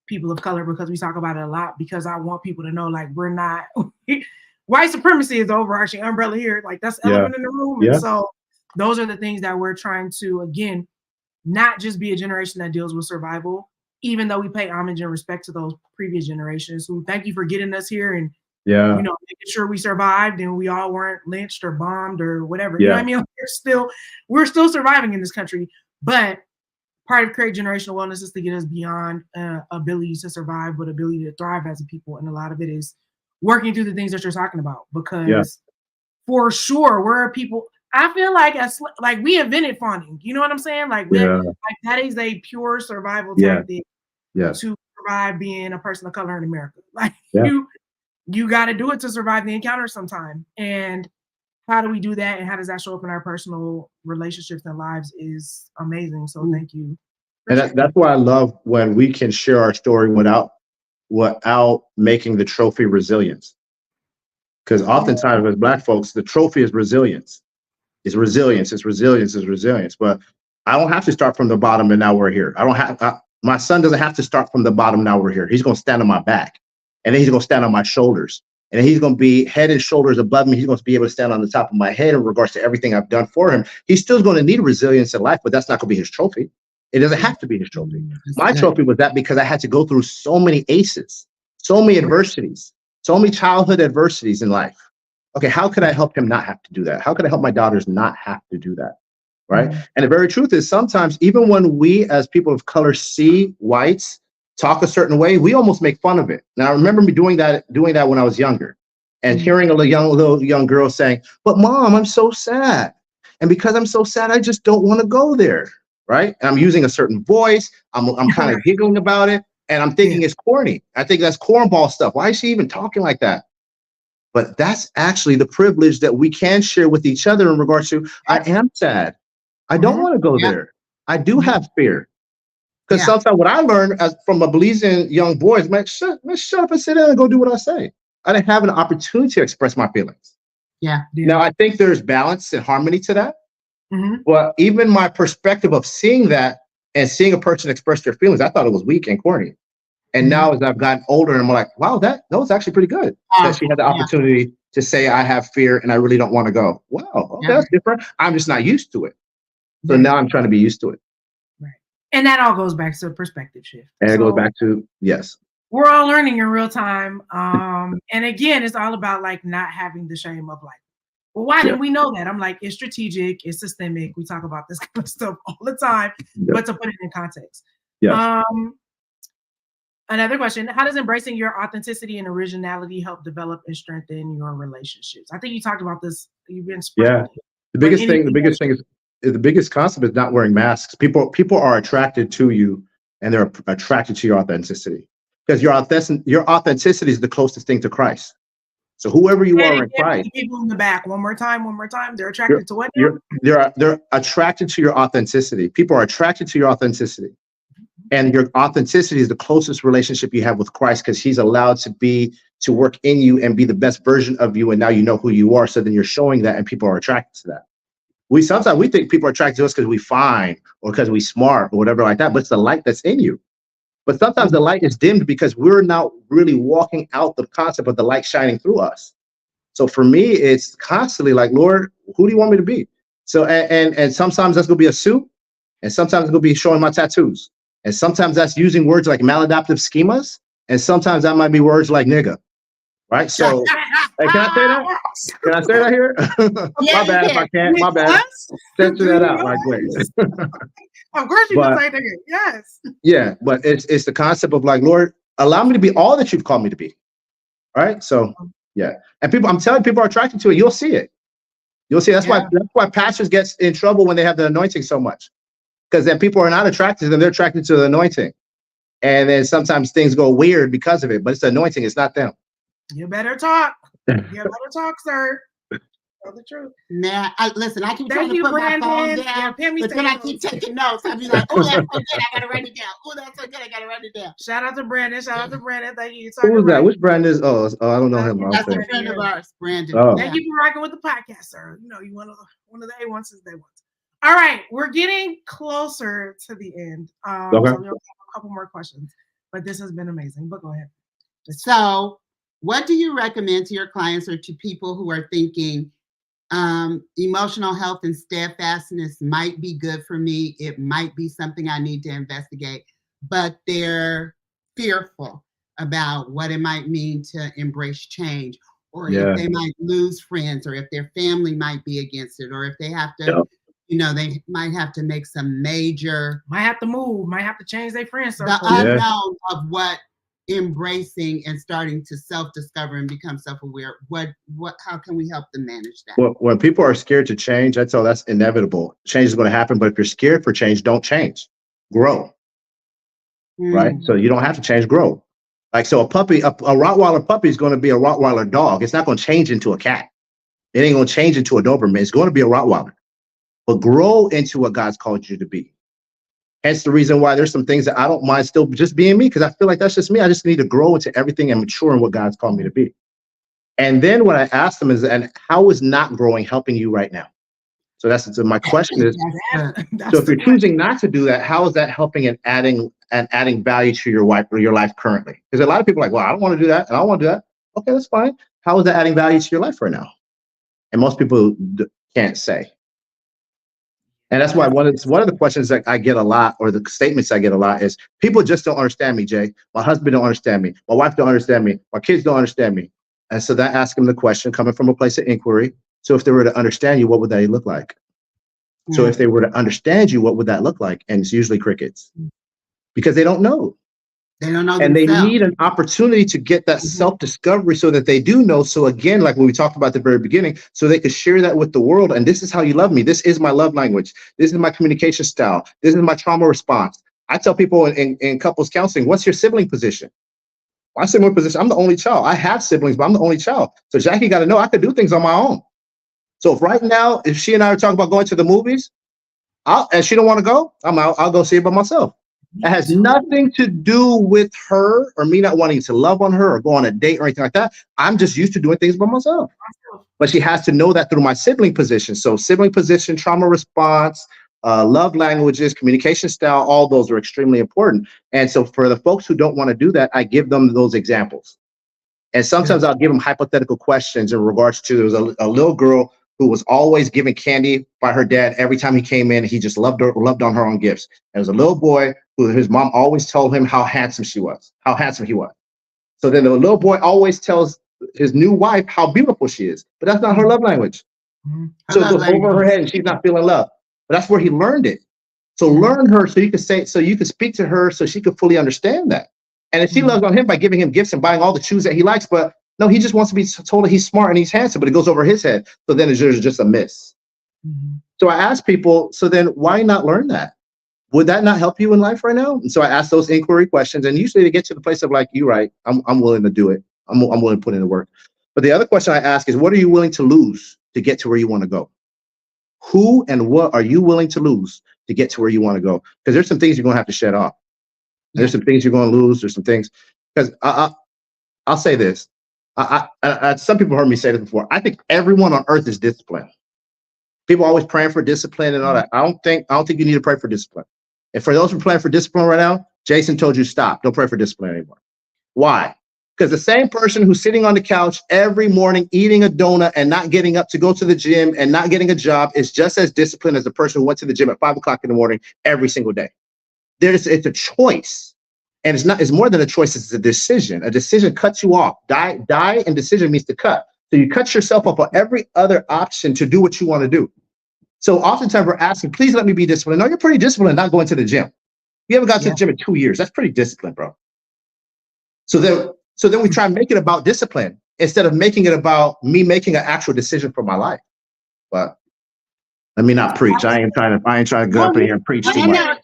people of color, because we talk about it a lot, because I want people to know, like, we're not, white supremacy is the overarching umbrella here. Like that's the elephant in the room. And so those are the things that we're trying to, again, not just be a generation that deals with survival, even though we pay homage and respect to those previous generations who thank you for getting us here and making sure we survived and we all weren't lynched or bombed or whatever. You know what I mean? We're still surviving in this country. But part of Create Generational Wellness is to get us beyond ability to survive, but ability to thrive as a people. And a lot of it is working through the things that you're talking about, because for sure we're people. I feel like we invented fawning. You know what I'm saying? Like that is a pure survival tactic to survive being a person of color in America. Like you got to do it to survive the encounter sometime. And how do we do that? And how does that show up in our personal relationships and lives is amazing. So thank you. And that's why I love when we can share our story without making the trophy resilience. Because oftentimes as Black folks, the trophy is resilience. It's resilience. But I don't have to start from the bottom and now we're here. My son doesn't have to start from the bottom. Now we're here. He's going to stand on my back, and then he's going to stand on my shoulders, and then he's going to be head and shoulders above me. He's going to be able to stand on the top of my head in regards to everything I've done for him. He's still going to need resilience in life, but that's not going to be his trophy. It doesn't have to be his trophy. My trophy was that because I had to go through so many aces, so many adversities, so many childhood adversities in life. Okay, how could I help him not have to do that? How could I help my daughters not have to do that? Right. And the very truth is sometimes even when we as people of color see whites talk a certain way, we almost make fun of it. Now, I remember me doing that when I was younger and hearing a little young girl saying, but mom, I'm so sad. And because I'm so sad, I just don't want to go there. Right. And I'm using a certain voice. I'm kind of giggling about it. And I'm thinking it's corny. I think that's cornball stuff. Why is she even talking like that? But that's actually the privilege that we can share with each other in regards to, I am sad. I don't want to go there. I do have fear. Because sometimes what I learned from a Belizean young boy is, man, shut up and sit down and go do what I say. I didn't have an opportunity to express my feelings. Yeah. Now, I think there's balance and harmony to that. Mm-hmm. But even my perspective of seeing that and seeing a person express their feelings, I thought it was weak and corny. And now as I've gotten older, I'm like, wow, that was actually pretty good. That she had the opportunity to say, I have fear and I really don't want to go. Wow, okay, that's different. I'm just not used to it. So now I'm trying to be used to it. Right. And that all goes back to perspective shift. And it goes back to, yes. We're all learning in real time. And again, it's all about like not having the shame of like, well, why didn't we know that? I'm like, it's strategic, it's systemic. We talk about this kind of stuff all the time, but to put it in context. Yes. Another question, how does embracing your authenticity and originality help develop and strengthen your relationships? I think you talked about this. You've been the biggest concept is not wearing masks. People are attracted to you and they're attracted to your authenticity because your authenticity is the closest thing to Christ. So whoever you are in Christ. People in the back, one more time. They're attracted to what? They're attracted to your authenticity. People are attracted to your authenticity. And your authenticity is the closest relationship you have with Christ because he's allowed to work in you and be the best version of you. And now you know who you are. So then you're showing that and people are attracted to that. Sometimes we think people are attracted to us because we fine or because we smart or whatever like that, but it's the light that's in you. But sometimes the light is dimmed because we're not really walking out the concept of the light shining through us. So for me, it's constantly like, Lord, who do you want me to be? So, and sometimes that's going to be a suit and sometimes it's going to be showing my tattoos. And sometimes that's using words like maladaptive schemas. And sometimes that might be words like nigga. Right? So, hey, can I say that? Can I say that here? My bad if I can't. My bad. Censor that out right quick. Of course you can say nigga. Yes. Yeah, but it's the concept of like, Lord, allow me to be all that you've called me to be. All right? So, yeah. And I'm telling people are attracted to it. You'll see it. You'll see. That's why pastors get in trouble when they have the anointing so much. Because then people are not attracted to them, they're attracted to the anointing. And then sometimes things go weird because of it, but it's the anointing, it's not them. You better talk. You better talk, sir. Tell the truth. Nah, listen, I keep trying to put my phone down, but then I keep taking notes. I'll be like, oh, that's so good, I gotta write it down. Oh, that's so good, I gotta write it down. Shout out to Brandon. Thank you. Who was that? Which Brandon is? Oh, I don't know him. That's a friend of ours, Brandon. Oh. Thank you for rocking with the podcast, sir. You know, you one of the A1s since day one. All right, we're getting closer to the end. So we'll have a couple more questions, but this has been amazing. But go ahead. So, what do you recommend to your clients or to people who are thinking emotional health and steadfastness might be good for me? It might be something I need to investigate, but they're fearful about what it might mean to embrace change, or if they might lose friends, or if their family might be against it, or if they have to. They might have to make some major. Might have to move. Might have to change their friends circle. The unknown of what embracing and starting to self-discover and become self-aware. How can we help them manage that? Well, when people are scared to change, that's inevitable. Change is going to happen. But if you're scared for change, don't change. Grow. Right? So you don't have to change. Grow. Like so, a Rottweiler puppy is going to be a Rottweiler dog. It's not going to change into a cat. It ain't going to change into a Doberman. It's going to be a Rottweiler. But grow into what God's called you to be. Hence the reason why there's some things that I don't mind still just being me, because I feel like that's just me. I just need to grow into everything and mature in what God's called me to be. And then what I ask them is, and how is not growing helping you right now? So my question is, so if you're choosing not to do that, how is that helping and adding value to your life currently? Because a lot of people are like, well, I don't want to do that, and I don't want to do that. Okay, that's fine. How is that adding value to your life right now? And most people can't say. And that's why one of the questions that I get a lot, or the statements I get a lot, is people just don't understand me, Jay. My husband don't understand me. My wife don't understand me. My kids don't understand me. And so that asks them the question coming from a place of inquiry. So if they were to understand you, what would that look like? So if they were to understand you, what would that look like? And it's usually crickets, because they don't know. They don't know and themselves. They need an opportunity to get that self-discovery so that they do know. So again, like when we talked about at the very beginning, so they could share that with the world. And this is how you love me. This is my love language. This is my communication style. This is my trauma response. I tell people in couples counseling, what's your sibling position? My sibling position, I'm the only child. I have siblings, but I'm the only child. So Jackie got to know I could do things on my own. So if right now, if she and I are talking about going to the movies, and she don't want to go, I'm out. I'll go see it by myself. It has nothing to do with her or me not wanting to love on her or go on a date or anything like that. I'm just used to doing things by myself. But she has to know that through my sibling position. So sibling position, trauma response, love languages, communication style, all those are extremely important. And so for the folks who don't want to do that, I give them those examples. And sometimes I'll give them hypothetical questions in regards to, there was a little girl who was always given candy by her dad every time he came in. He just loved on her own gifts. There was a little boy who his mom always told him how handsome he was. So then the little boy always tells his new wife how beautiful she is, but that's not her love language. So it goes over her head and she's not feeling love. But that's where he learned it. So learn her so you can speak to her so she can fully understand that. And if she loves on him by giving him gifts and buying all the shoes that he likes, but no, he just wants to be told that he's smart and he's handsome, but it goes over his head. So then there's just a miss. So I ask people, so then why not learn that? Would that not help you in life right now? And so I ask those inquiry questions, and usually they get to the place of like, you're right, I'm willing to do it. I'm willing to put in the work. But the other question I ask is, what are you willing to lose to get to where you want to go? Who and what are you willing to lose to get to where you want to go? Because there's some things you're going to have to shed off. There's some things you're going to lose. There's some things, because I'll say this. Some people heard me say this before. I think everyone on earth is disciplined. People are always praying for discipline and all that. I don't think you need to pray for discipline. And for those who are praying for discipline right now, Jason told you stop. Don't pray for discipline anymore. Why? Because the same person who's sitting on the couch every morning eating a donut and not getting up to go to the gym and not getting a job is just as disciplined as the person who went to the gym at 5 o'clock in the morning every single day. It's a choice. And it's more than a choice, it's a decision. A decision cuts you off. Die and decision means to cut. So you cut yourself off on every other option to do what you want to do. So oftentimes we're asking, please let me be disciplined. No, you're pretty disciplined not going to the gym. You haven't gone to the gym in 2 years. That's pretty disciplined, bro. So then we try and make it about discipline instead of making it about me making an actual decision for my life. But let me not preach. I ain't trying to go up in here and preach too much.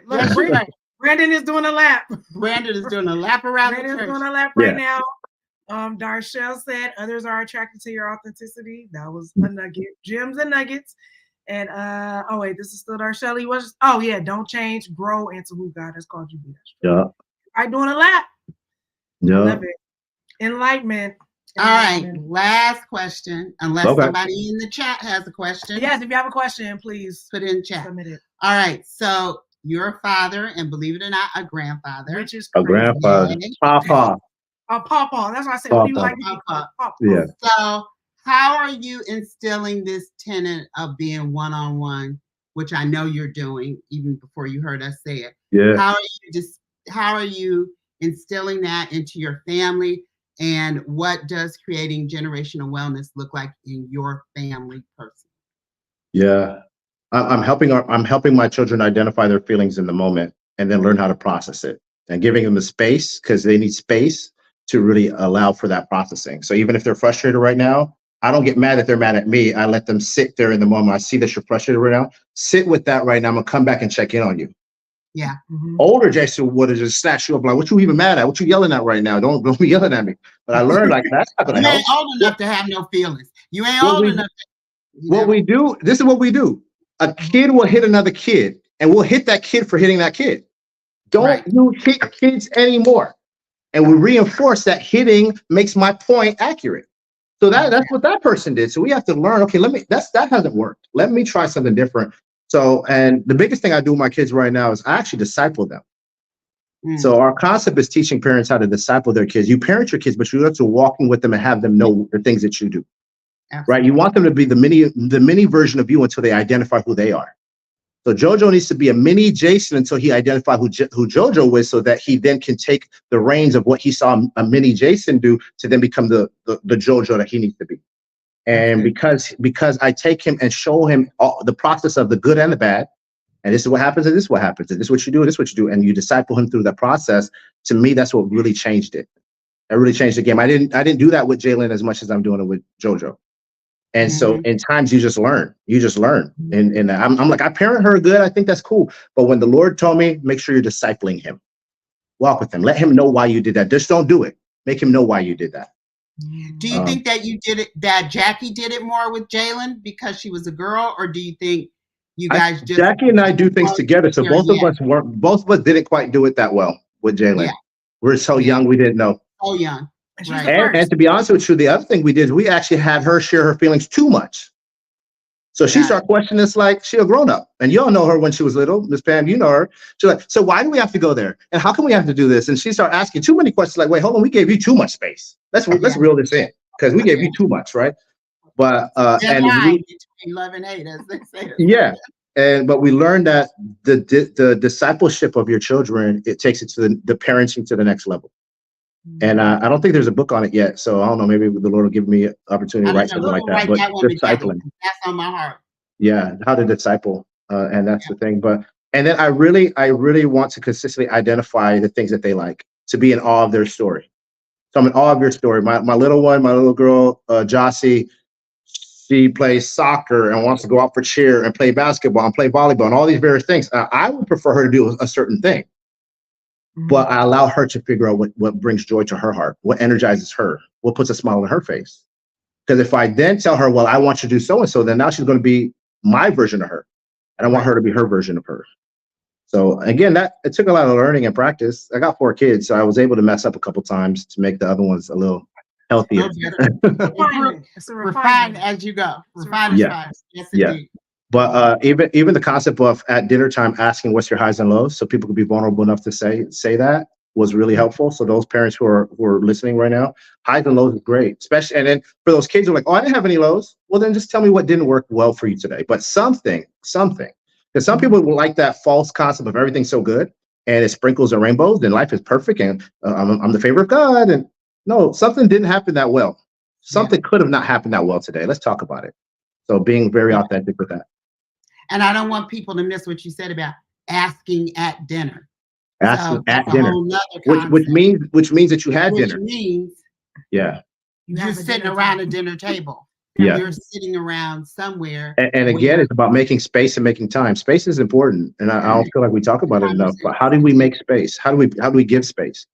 Look, Brandon is doing a lap. Brandon is doing a lap around Brandon's the church. doing a lap right now. Darshell said others are attracted to your authenticity. That was a nugget. Gems and nuggets. And oh wait, this is still Darshell. He was don't change, grow into who God has called you to be. Yeah. Right, doing a lap. Yeah. Love it. Enlightenment. All right, last question. Unless somebody in the chat has a question. Yes, if you have a question, please put it in chat. Submit it. All right, so you're a father, and believe it or not, a grandfather. Which is a grandfather. Papa. A papa. That's why I said, what do you like? Papa. Yeah. So how are you instilling this tenet of being one-on-one, which I know you're doing even before you heard us say it? Yeah. How are you instilling that into your family? And what does creating generational wellness look like in your family person? Yeah. I'm helping my children identify their feelings in the moment and then learn how to process it, and giving them the space, because they need space to really allow for that processing. So even if they're frustrated right now, I don't get mad that they're mad at me. I let them sit there in the moment. I see that you're frustrated right now. Sit with that right now. I'm gonna come back and check in on you. Yeah. Mm-hmm. Older Jason would have just snatched you up like, what you even mad at? What you yelling at right now? Don't be yelling at me. But I learned like that's not gonna help. You ain't old enough to have no feelings. You ain't old enough. This is what we do. A kid will hit another kid, and we'll hit that kid for hitting that kid. Don't you hit kids anymore. And we reinforce that hitting makes my point accurate. So that's what that person did. So we have to learn, okay, that hasn't worked. Let me try something different. So, and the biggest thing I do with my kids right now is I actually disciple them. So our concept is teaching parents how to disciple their kids. You parent your kids, but you have to walking with them and have them know the things that you do. Absolutely. Right? You want them to be the mini version of you until they identify who they are. So JoJo needs to be a mini Jason until he identifies who JoJo is, so that he then can take the reins of what he saw a mini Jason do to then become the JoJo that he needs to be. And because I take him and show him the process of the good and the bad, and this is what happens, and this is what happens, and this is what you do, and this is what you do, and you disciple him through that process. To me, that's what really changed it. It really changed the game. I didn't do that with Jalen as much as I'm doing it with JoJo. And so in times you just learn. And I'm like, I parent her good. I think that's cool. But when the Lord told me, make sure you're discipling him. Walk with him. Let him know why you did that. Just don't do it. Make him know why you did that. Do you think that you did it, that Jackie did it more with Jalen because she was a girl? Or do you think You guys just Jackie and I do things together, so both of us didn't quite do it that well with Jalen. Yeah. We're so young, we didn't know. So young. Right. And to be honest with you, the other thing we did is we actually had her share her feelings too much. So she started questioning us like she a grown up. And you all know her when she was little, Miss Pam, you know her. She's like, so why do we have to go there? And how come we have to do this? And she started asking too many questions like, wait, hold on, we gave you too much space. Let's reel this in because we gave you too much, right? But and between love and hate, as they say. Yeah. But we learned that the discipleship of your children, it takes it to the parenting to the next level. And I don't think there's a book on it yet. So I don't know, maybe the Lord will give me an opportunity to write something like that. But discipling. That's on my heart. Yeah, how to disciple. And that's the thing. And then I really want to consistently identify the things that they like, to be in awe of their story. So I'm in awe of your story. My little girl, Jossie, she plays soccer and wants to go out for cheer and play basketball and play volleyball and all these various things. I would prefer her to do a certain thing. But I allow her to figure out what brings joy to her heart, what energizes her, what puts a smile on her face. Because if I then tell her, well, I want you to do so-and-so, then now she's going to be my version of her. And I want her to be her version of her. So again, it took a lot of learning and practice. I got 4 kids, so I was able to mess up a couple times to make the other ones a little healthier. Refine as you go. Refine as fine. Yes, indeed. But even the concept of at dinner time asking what's your highs and lows, so people could be vulnerable enough to say that, was really helpful. So those parents who are listening right now, highs and lows is great. Especially, and then for those kids who are like, oh, I didn't have any lows. Well, then just tell me what didn't work well for you today. But something, because some people will like that false concept of everything's so good and it sprinkles and rainbows and life is perfect and I'm the favorite of God. And no, something didn't happen that well. Something could have not happened that well today. Let's talk about it. So being very authentic with that. And I don't want people to miss what you said about asking at dinner. Asking at dinner, which means that you had dinner. Which means you're sitting around a dinner table. Yeah, you're sitting around somewhere. And again, it's about making space and making time. Space is important, and I don't feel like we talk about it enough. But how do we make space? How do we give space?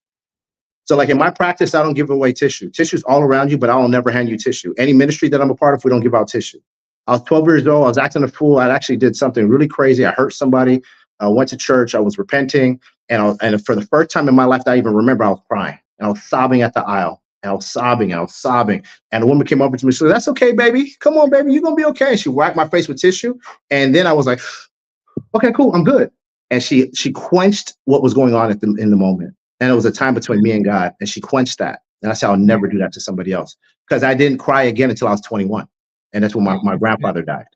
So, like in my practice, I don't give away tissue. Tissue's all around you, but I will never hand you tissue. Any ministry that I'm a part of, we don't give out tissue. I was 12 years old. I was acting a fool. I actually did something really crazy. I hurt somebody. I went to church. I was repenting. And for the first time in my life that I even remember, I was crying. And I was sobbing at the aisle. And I was sobbing. And a woman came over to me. She said, that's okay, baby. Come on, baby. You're going to be okay. And she wiped my face with tissue. And then I was like, okay, cool. I'm good. And she quenched what was going on in the moment. And it was a time between me and God. And she quenched that. And I said, I'll never do that to somebody else. Because I didn't cry again until I was 21. And that's when my grandfather died.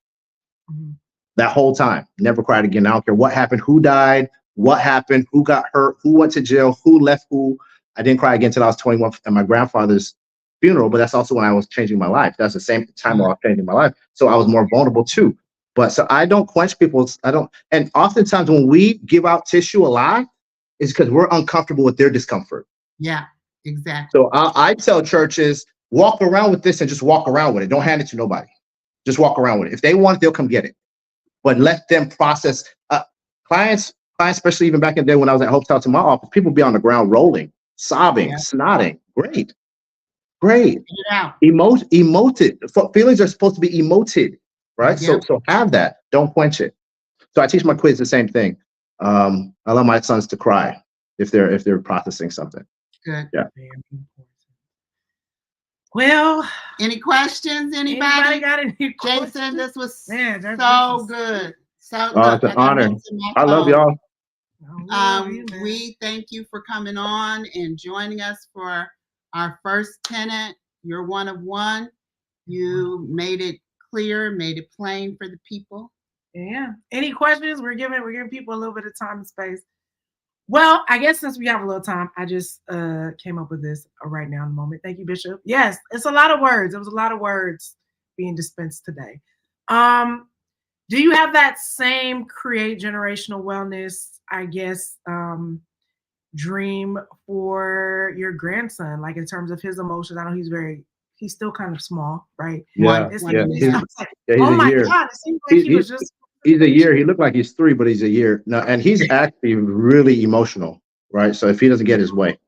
That whole time, never cried again. I don't care what happened, who died, what happened, who got hurt, who went to jail, who left who. I didn't cry again until I was 21 at my grandfather's funeral, but that's also when I was changing my life. That's the same time where I was changing my life. So I was more vulnerable too. But so I don't quench and oftentimes when we give out tissue a lot, it's because we're uncomfortable with their discomfort. Yeah, exactly. So I tell churches, walk around with this and just walk around with it. Don't hand it to nobody. Just walk around with it. If they want it, they'll come get it. But let them process. Clients, especially even back in the day when I was at Hotel to my office, people be on the ground rolling, sobbing, snotting. Great. Emoted. Feelings are supposed to be emoted, right? Yeah. So have that. Don't quench it. So I teach my kids the same thing. I allow my sons to cry if they're processing something. Good. Yeah. Well, any questions? Anybody got any questions? Jason, this was so good. So it's an honor. I love y'all. We thank you for coming on and joining us for our first tenet. You're one of one. You made it clear, made it plain for the people. Yeah. Any questions? We're giving people a little bit of time and space. Well, I guess since we have a little time, I just came up with this right now in the moment. Thank you, Bishop. Yes, it's a lot of words. It was a lot of words being dispensed today. Do you have that same create generational wellness, I guess, dream for your grandson, like in terms of his emotions? I know he's still kind of small, right? Yeah. He's oh my God, it seems like he was just. He's a year. He looked like he's 3, but he's a year. No, and he's actually really emotional, right? So if he doesn't get his way.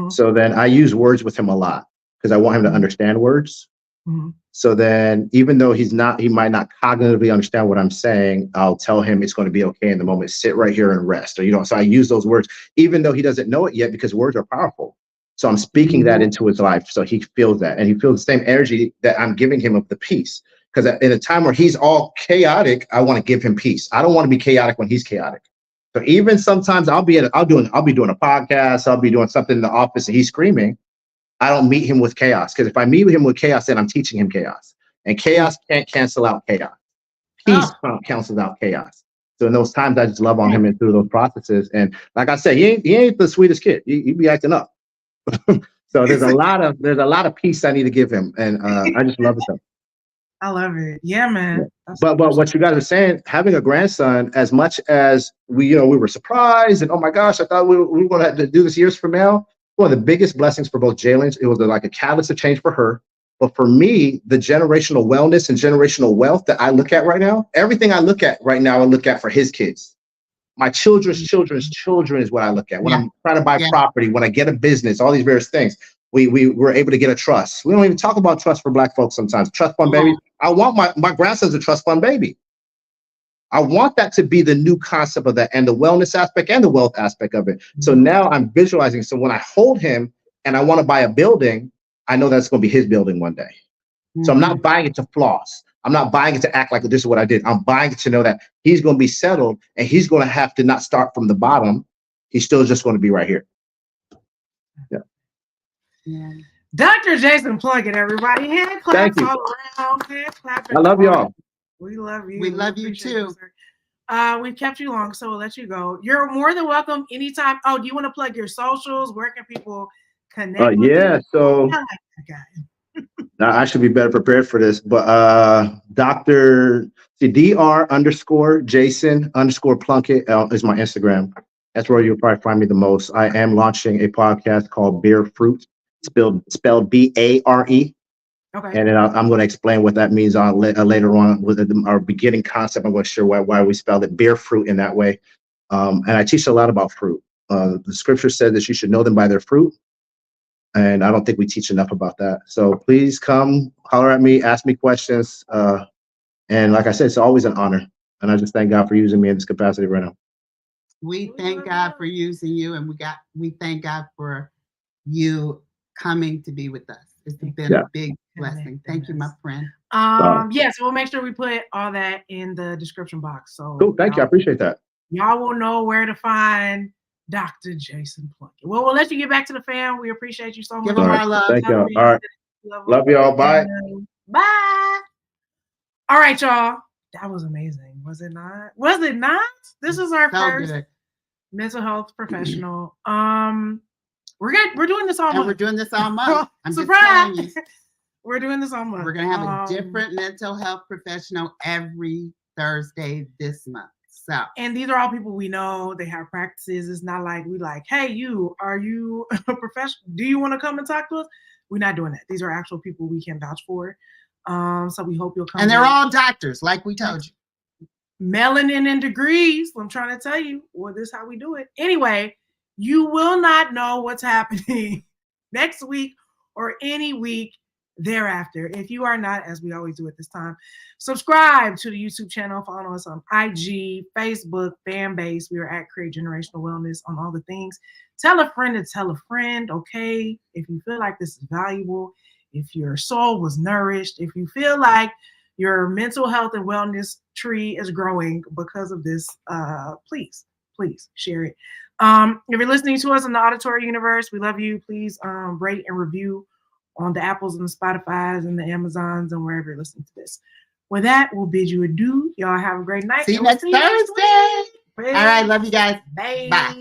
So then I use words with him a lot because I want him to understand words. Mm-hmm. So then, even though he might not cognitively understand what I'm saying, I'll tell him it's going to be okay in the moment. Sit right here and rest. Or, so I use those words, even though he doesn't know it yet, because words are powerful. So I'm speaking that into his life. So he feels that, and he feels the same energy that I'm giving him of the peace. Because in a time where he's all chaotic, I want to give him peace. I don't want to be chaotic when he's chaotic. So even sometimes I'll be doing a podcast, I'll be doing something in the office and he's screaming. I don't meet him with chaos, because if I meet him with chaos, then I'm teaching him chaos, and chaos can't cancel out chaos. Peace cancels out chaos. So in those times, I just love on him and through those processes. And like I said, he ain't the sweetest kid. He be acting up. So there's a lot of peace I need to give him, and I just love it. I love it. Yeah, man. Yeah. But what you guys are saying, having a grandson, as much as we were surprised and oh my gosh, I thought we were going to have to do this years from now. One of the biggest blessings for both Jalen, it was like a catalyst of change for her. But for me, the generational wellness and generational wealth that I look at right now, everything I look at right now, I look at for his kids. My children's children is what I look at. When I'm trying to buy property, when I get a business, all these various things, we were able to get a trust. We don't even talk about trust for Black folks sometimes. Trust fund baby. I want my grandson's a trust fund baby. I want that to be the new concept of that, and the wellness aspect and the wealth aspect of it. So now I'm visualizing. So when I hold him and I want to buy a building, I know that's going to be his building one day. So I'm not buying it to floss. I'm not buying it to act like this is what I did. I'm buying it to know that he's going to be settled, and he's going to have to not start from the bottom. He's still just going to be right here. Yeah. Dr. Jason Plunkett, everybody. Hand claps all around. Hand clapping. I love y'all. We love you. We love you too. We've kept you long, so we'll let you go. You're more than welcome anytime. Oh, do you want to plug your socials? Where can people connect with you? So I like that guy. I should be better prepared for this, but Dr. Jason_Plunkett is my Instagram. That's where you'll probably find me the most. I am launching a podcast called Bear Fruit, spelled B-A-R-E. Okay. And then I'm going to explain what that means later on with our beginning concept. I'm going to share why we spelled it bear fruit in that way. And I teach a lot about fruit. The scripture said that you should know them by their fruit. And I don't think we teach enough about that. So please come holler at me, ask me questions. And like I said, it's always an honor. And I just thank God for using me in this capacity right now. We thank God for using you, and we thank God for you coming to be with us. It's been a big blessing. Thank you, my friend. Yes, we'll make sure we put all that in the description box. So cool. Thank you. I appreciate that. Y'all will know where to find Dr. Jason Plunkett. Well, we'll let you get back to the fam. We appreciate you so much. Give them our love. Thank y'all. All right. Love y'all. Bye. Bye. All right, y'all. That was amazing. Was it not? Was it not? This is our first mental health professional. We're doing this all month. And we're doing this all month. I'm surprised. We're doing this all month. We're gonna have a different mental health professional every Thursday this month. So, and these are all people we know. They have practices. It's not like we like, hey, are you a professional? Do you want to come and talk to us? We're not doing that. These are actual people we can vouch for. So we hope you'll come. And they're all doctors, like we told you. Melanin and degrees. I'm trying to tell you. Well, this is how we do it. Anyway, you will not know what's happening next week or any week thereafter if you are not, as we always do at this time, subscribe to the YouTube channel. Follow us on IG, Facebook, fan base. We are at Create Generational Wellness on all the things. Tell a friend to tell a friend, okay? If you feel like this is valuable, if your soul was nourished, if you feel like your mental health and wellness tree is growing because of this, please share it. If you're listening to us in the auditory universe, we love you. Please rate and review on the Apples and the Spotifys and the Amazons and wherever you're listening to this. With that, we'll bid you adieu. Y'all have a great night. See you next Thursday. All right. Love you guys. Bye. Bye.